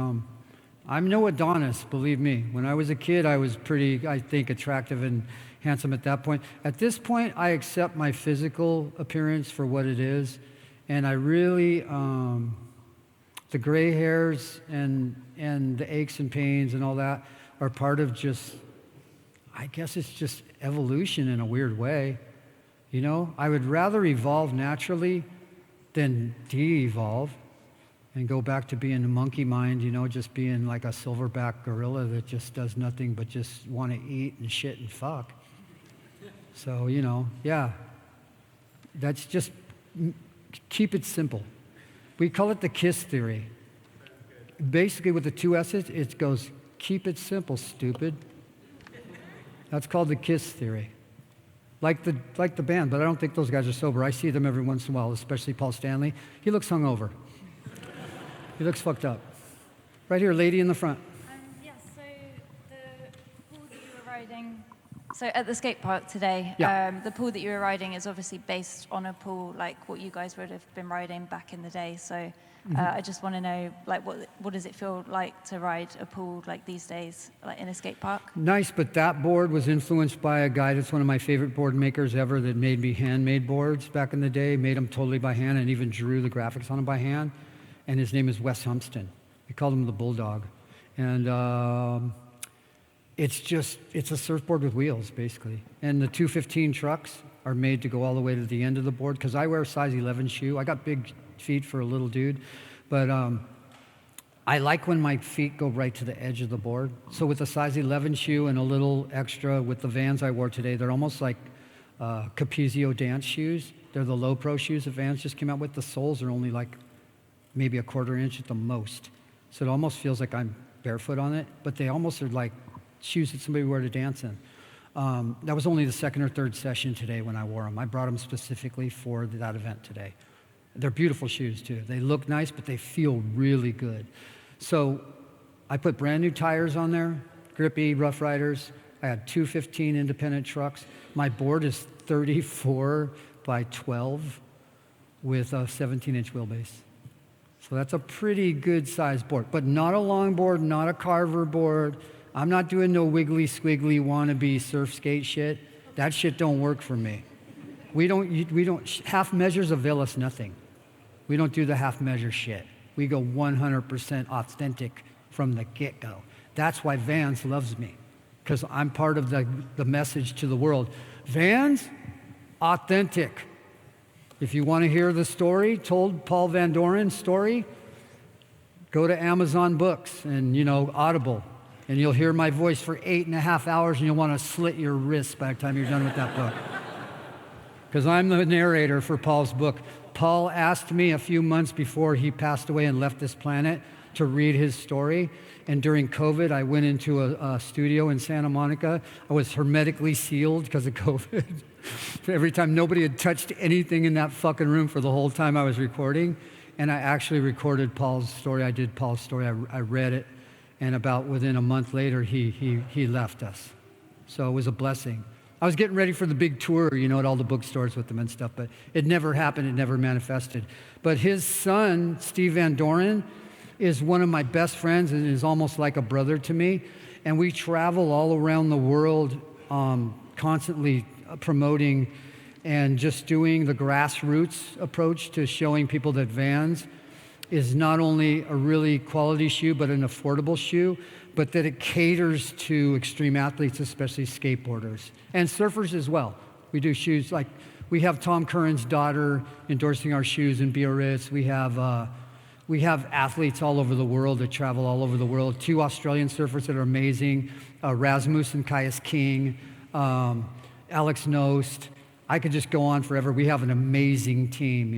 I'm no Adonis, believe me. When I was a kid, I was pretty, I think, attractive and handsome at that point. At this point, I accept my physical appearance for what it is, and I really, the gray hairs and the aches and pains and all that are part of just, I guess it's just evolution in a weird way. You know, I would rather evolve naturally than de-evolve and go back to being a monkey mind, you know, just being like a silverback gorilla that just does nothing but just want to eat and shit and fuck. So, you know, yeah, that's just, keep it simple. We call it the KISS theory. Basically, with the two S's, it goes, keep it simple, stupid. That's called the KISS theory. Like the band, but I don't think those guys are sober. I see them every once in a while, especially Paul Stanley. He looks hungover. He looks fucked up. Right here, lady in the front. Yes, so the pool that you were riding, so at the skate park today, Yeah. the pool that you were riding is obviously based on a pool like what you guys would have been riding back in the day. So I just want to know, like, what does it feel like to ride a pool like these days, like in a skate park? Nice, but that board was influenced by a guy that's one of my favorite board makers ever that made me handmade boards back in the day, made them totally by hand and even drew the graphics on them by hand. And his name is Wes Humpston. We called him the Bulldog. And it's a surfboard with wheels, basically. And the 215 trucks are made to go all the way to the end of the board, because I wear a size 11 shoe. I got big feet for a little dude, but I like when my feet go right to the edge of the board. So with a size 11 shoe and a little extra with the Vans I wore today, they're almost like Capizio dance shoes. They're the low pro shoes that Vans just came out with. The soles are only like maybe a quarter inch at the most. So it almost feels like I'm barefoot on it, but they almost are like shoes that somebody would wear to dance in. That was only the second or third session today when I wore them. I brought them specifically for that event today. They're beautiful shoes too. They look nice, but they feel really good. So I put brand new tires on there, grippy Rough Riders. I had 215 independent trucks. My board is 34 by 12 with a 17-inch wheelbase. So that's a pretty good sized board, but not a long board, not a carver board. I'm not doing no wiggly squiggly wannabe surf skate shit. That shit don't work for me. We don't, half measures avail us nothing. We don't do the half measure shit. We go 100% authentic from the get-go. That's why Vans loves me, because I'm part of the message to the world. Vans, authentic. If you want to hear the story, told Paul Van Doren's story, go to Amazon Books and, Audible, and you'll hear my voice for 8.5 hours, and you'll want to slit your wrists by the time you're done with that book. Because I'm the narrator for Paul's book. Paul asked me a few months before he passed away and left this planet to read his story. And during COVID, I went into a studio in Santa Monica. I was hermetically sealed because of COVID. Every time, nobody had touched anything in that fucking room for the whole time I was recording. And I actually recorded Paul's story. I did Paul's story. I read it. And about within a month later, he left us. So it was a blessing. I was getting ready for the big tour, at all the bookstores with them and stuff, but it never happened. It never manifested. But his son, Steve Van Doren, is one of my best friends and is almost like a brother to me. And we travel all around the world, constantly promoting and just doing the grassroots approach to showing people that Vans is not only a really quality shoe, but an affordable shoe, but that it caters to extreme athletes, especially skateboarders, and surfers as well. We do shoes like, we have Tom Curran's daughter endorsing our shoes in Biarritz. We have athletes all over the world that travel all over the world. 2 Australian surfers that are amazing, Rasmus and Caius King, Alex Nost. I could just go on forever. We have an amazing team,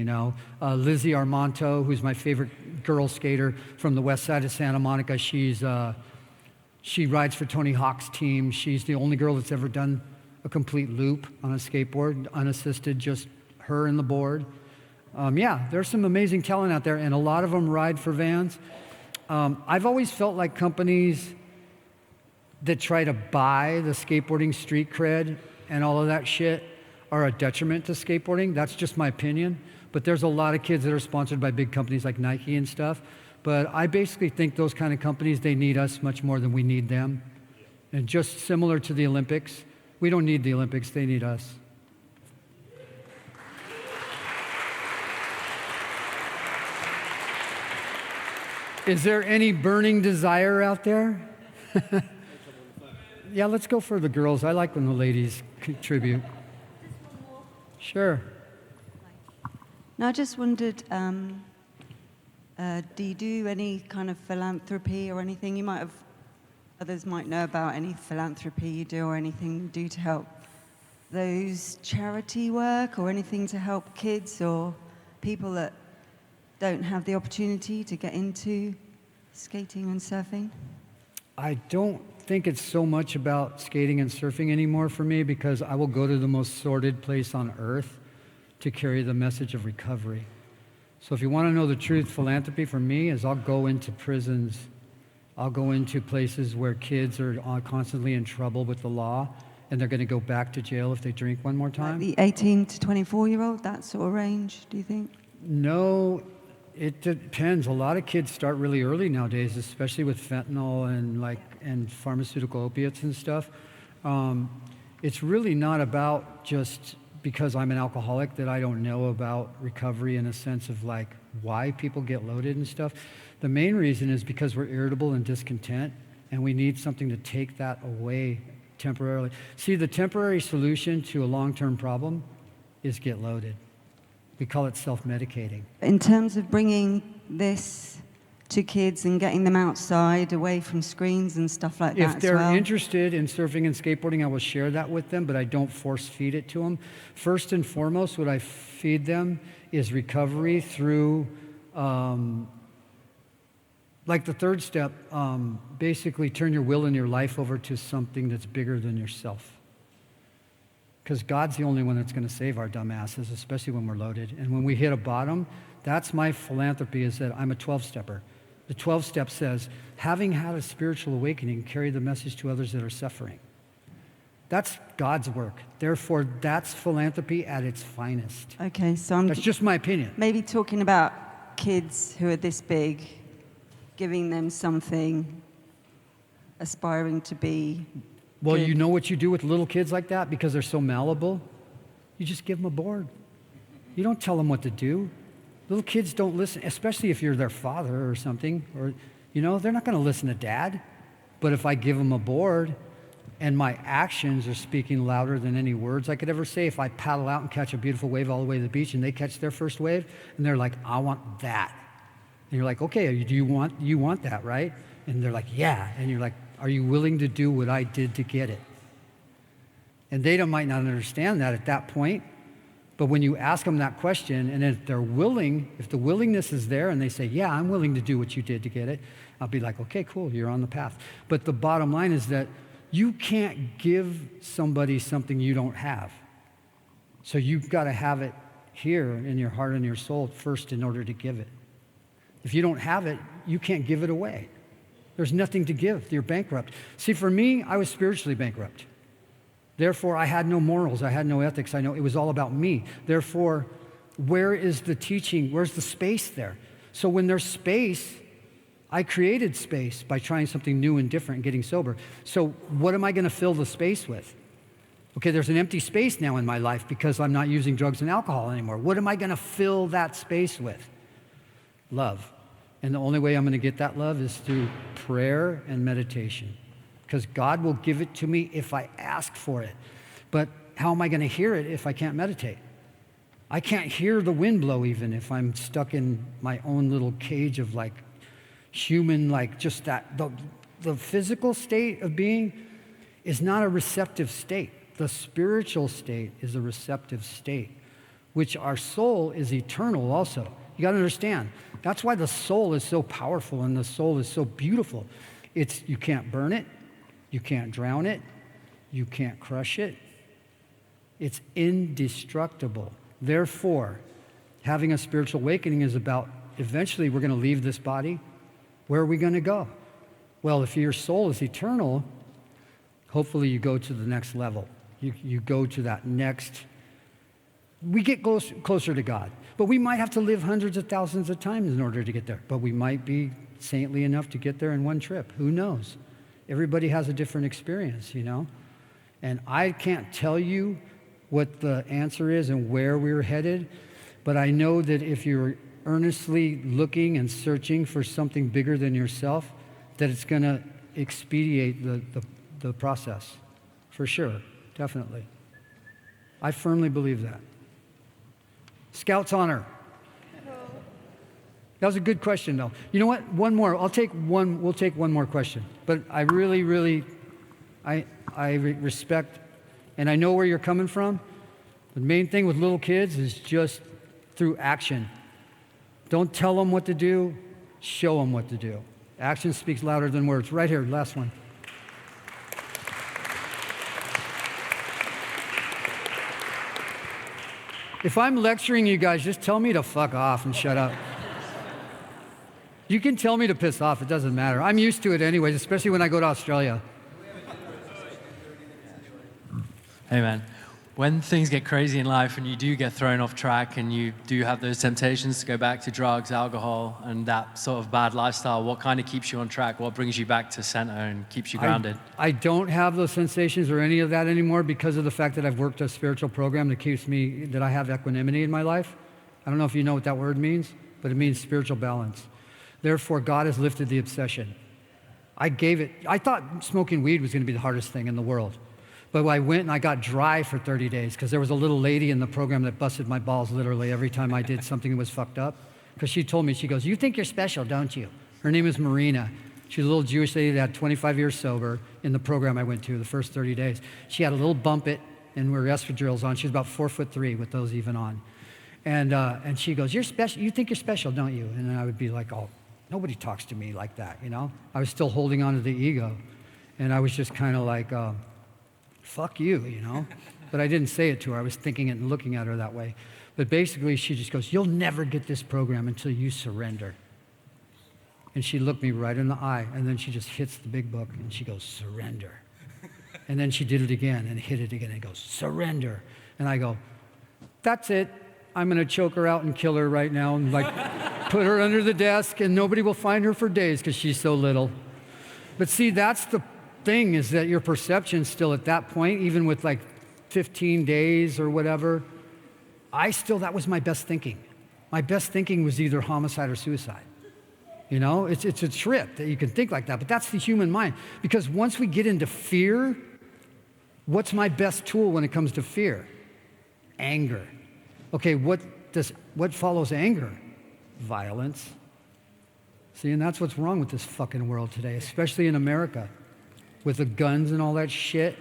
Lizzie Armanto, who's my favorite girl skater from the west side of Santa Monica. She rides for Tony Hawk's team. She's the only girl that's ever done a complete loop on a skateboard, unassisted, just her and the board. There's some amazing talent out there, and a lot of them ride for Vans. I've always felt like companies that try to buy the skateboarding street cred and all of that shit are a detriment to skateboarding. That's just my opinion. But there's a lot of kids that are sponsored by big companies like Nike and stuff. But I basically think those kind of companies, they need us much more than we need them. And just similar to the Olympics, we don't need the Olympics, they need us. Is there any burning desire out there? Yeah, let's go for the girls. I like when the ladies contribute. Sure. Now, I just wondered, do you do any kind of philanthropy or anything? You might have, others might know about any philanthropy you do or anything you do to help those charity work or anything to help kids or people that don't have the opportunity to get into skating and surfing? I don't think it's so much about skating and surfing anymore for me, because I will go to the most sordid place on earth to carry the message of recovery. So if you want to know the truth, philanthropy for me is I'll go into prisons. I'll go into places where kids are constantly in trouble with the law, and they're going to go back to jail if they drink one more time. Like the 18 to 24-year-old, that sort of range, do you think? No, it depends. A lot of kids start really early nowadays, especially with fentanyl and pharmaceutical opiates and stuff. It's really not about just because I'm an alcoholic that I don't know about recovery in a sense of like why people get loaded and stuff. The main reason is because we're irritable and discontent, and we need something to take that away temporarily. See, the temporary solution to a long-term problem is get loaded. We call it self-medicating. In terms of bringing this to kids and getting them outside, away from screens and stuff like that If as they're well? interested in surfing and skateboarding, I will share that with them, but I don't force feed it to them. First and foremost, what I feed them is recovery through, like the third step, basically turn your will and your life over to something that's bigger than yourself. Because God's the only one that's going to save our dumb asses, especially when we're loaded. And when we hit a bottom, that's my philanthropy, is that I'm a 12-stepper. The 12-step says, having had a spiritual awakening, carry the message to others that are suffering. That's God's work. Therefore, that's philanthropy at its finest. Okay, so That's just my opinion. maybe talking about kids who are this big, giving them something, aspiring to be Well, good. you know what you do with little kids like that because they're so malleable? You just give them a board. You don't tell them what to do. Little kids don't listen, especially if you're their father or something, or, you know, they're not going to listen to dad. But if I give them a board and my actions are speaking louder than any words I could ever say, if I paddle out and catch a beautiful wave all the way to the beach and they catch their first wave and they're like, I want that. And you're like, okay, you want that, right? And they're like, yeah. And you're like, are you willing to do what I did to get it? And they might not understand that at that point. But when you ask them that question, and if they're willing, if the willingness is there and they say, yeah, I'm willing to do what you did to get it, I'll be like, okay, cool, you're on the path. But the bottom line is that you can't give somebody something you don't have. So you've got to have it here in your heart and your soul first in order to give it. If you don't have it, you can't give it away. There's nothing to give. You're bankrupt. See, for me, I was spiritually bankrupt. Therefore, I had no morals. I had no ethics. I know it was all about me. Therefore, where is the teaching? Where's the space there? So when there's space, I created space by trying something new and different and getting sober. So what am I going to fill the space with? Okay, there's an empty space now in my life because I'm not using drugs and alcohol anymore. What am I going to fill that space with? Love. And the only way I'm going to get that love is through prayer and meditation. Because God will give it to me if I ask for it. But how am I going to hear it if I can't meditate? I can't hear the wind blow even if I'm stuck in my own little cage of like human, like just that. The physical state of being is not a receptive state. The spiritual state is a receptive state, which our soul is eternal also. You got to understand. That's why the soul is so powerful and the soul is so beautiful. You can't burn it. You can't drown it. You can't crush it. It's indestructible. Therefore, having a spiritual awakening is about eventually we're going to leave this body. Where are we going to go? Well, if your soul is eternal, hopefully you go to the next level. You go to that next. We get closer to God. But we might have to live hundreds of thousands of times in order to get there. But we might be saintly enough to get there in one trip. Who knows? Everybody has a different experience, you know? And I can't tell you what the answer is and where we're headed, but I know that if you're earnestly looking and searching for something bigger than yourself, that it's going to expedite the process. For sure, definitely. I firmly believe that. Scout's honor. That was a good question, though. You know what? One more. We'll take one more question. But I really, I respect, and I know where you're coming from. The main thing with little kids is just through action. Don't tell them what to do, show them what to do. Action speaks louder than words. Right here, last one. If I'm lecturing you guys, just tell me to fuck off and shut up. You can tell me to piss off, it doesn't matter. I'm used to it anyways, especially when I go to Australia. Hey man, when things get crazy in life and you do get thrown off track and you do have those temptations to go back to drugs, alcohol, and that sort of bad lifestyle, what kind of keeps you on track? What brings you back to center and keeps you grounded? I don't have those sensations or any of that anymore because of the fact that I've worked a spiritual program that keeps me, that I have equanimity in my life. I don't know if you know what that word means, but it means spiritual balance. Therefore, God has lifted the obsession. I thought smoking weed was going to be the hardest thing in the world. But I went and I got dry for 30 days because there was a little lady in the program that busted my balls literally every time I did something that was fucked up. Because she told me, she goes, "You think you're special, don't you?" Her name is Marina. She's a little Jewish lady that had 25 years sober in the program I went to the first 30 days. She had a little bump it and her espadrilles on. She was about 4'3" with those even on. And she goes, "You're special. You think you're special, don't you?" And I would be like, "Oh, nobody talks to me like that, you know?" I was still holding on to the ego. And I was just kind of like, fuck you, you know? But I didn't say it to her. I was thinking it and looking at her that way. But basically, she just goes, "You'll never get this program until you surrender." And she looked me right in the eye, and then she just hits the big book, and she goes, "Surrender." And then she did it again, and hit it again, and goes, "Surrender." And I go, "That's it. I'm going to choke her out and kill her right now, and like put her under the desk, and nobody will find her for days because she's so little." But see, that's the thing, is that your perception still at that point, even with like 15 days or whatever, that was my best thinking. My best thinking was either homicide or suicide. You know, it's a trip that you can think like that, but that's the human mind. Because once we get into fear, what's my best tool when it comes to fear? Anger. Okay, what follows anger? Violence. See, and that's what's wrong with this fucking world today, especially in America, with the guns and all that shit.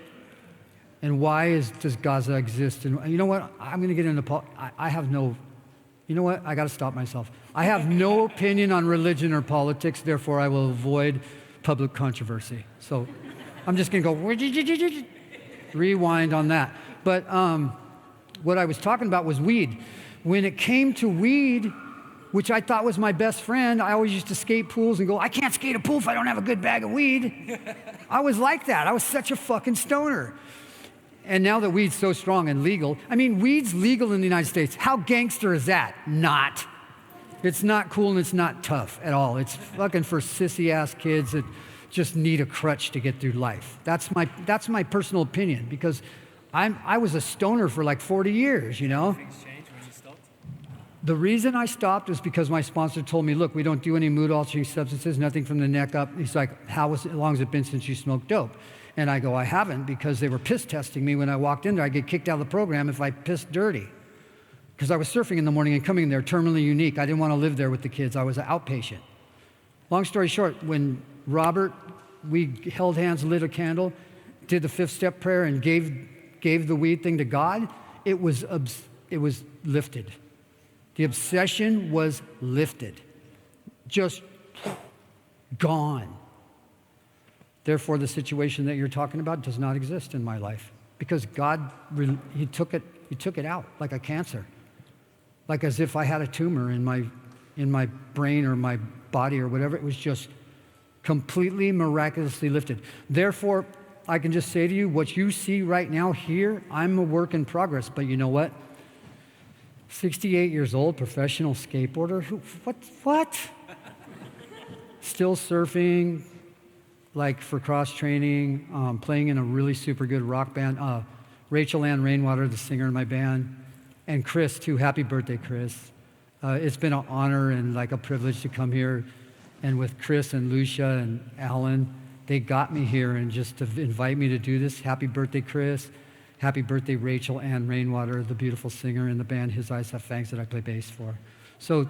And why does Gaza exist? And you know what? I'm going to get into you know what? I got to stop myself. I have no opinion on religion or politics, therefore I will avoid public controversy. So I'm just going to go rewind on that. But what I was talking about was weed. When it came to weed, which I thought was my best friend, I always used to skate pools and go, "I can't skate a pool if I don't have a good bag of weed." I was like that. I was such a fucking stoner. And now that weed's so strong and legal, I mean, weed's legal in the United States. How gangster is that? Not. It's not cool and it's not tough at all. It's fucking for sissy-ass kids that just need a crutch to get through life. That's my personal opinion, because I was a stoner for like 40 years, you know? The reason I stopped is because my sponsor told me, "Look, we don't do any mood-altering substances, nothing from the neck up." He's like, "How long has it been since you smoked dope?" And I go, "I haven't," because they were piss testing me when I walked in there. I get kicked out of the program if I pissed dirty. Because I was surfing in the morning and coming there, terminally unique. I didn't want to live there with the kids. I was an outpatient. Long story short, when Robert, we held hands, lit a candle, did the 5th step prayer, and gave the weed thing to God, it was lifted. The obsession was lifted. Just gone. Therefore, the situation that you're talking about does not exist in my life, because God, he took it out like a cancer, like as if I had a tumor in my brain or my body or whatever. It was just completely miraculously lifted. Therefore, I can just say to you, what you see right now here, I'm a work in progress. But you know what? 68 years old, professional skateboarder. What? Still surfing, like for cross training, playing in a really super good rock band. Rachel Ann Rainwater, the singer in my band, and Chris too. Happy birthday, Chris. It's been an honor and like a privilege to come here. And with Chris and Lucia and Alan, they got me here and just to invite me to do this. Happy birthday, Chris. Happy birthday, Rachel Ann Rainwater, the beautiful singer in the band His Eyes Have Fangs that I play bass for. So,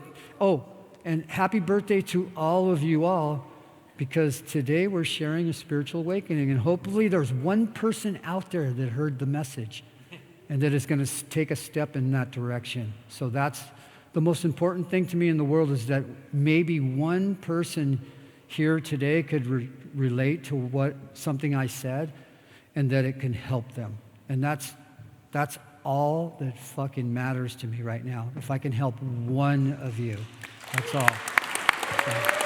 and happy birthday to all of you all, because today we're sharing a spiritual awakening, and hopefully there's one person out there that heard the message and that is going to take a step in that direction. So that's the most important thing to me in the world, is that maybe one person here today could relate to something I said, and that it can help them. And that's all that fucking matters to me right now. If I can help one of you, that's all. So.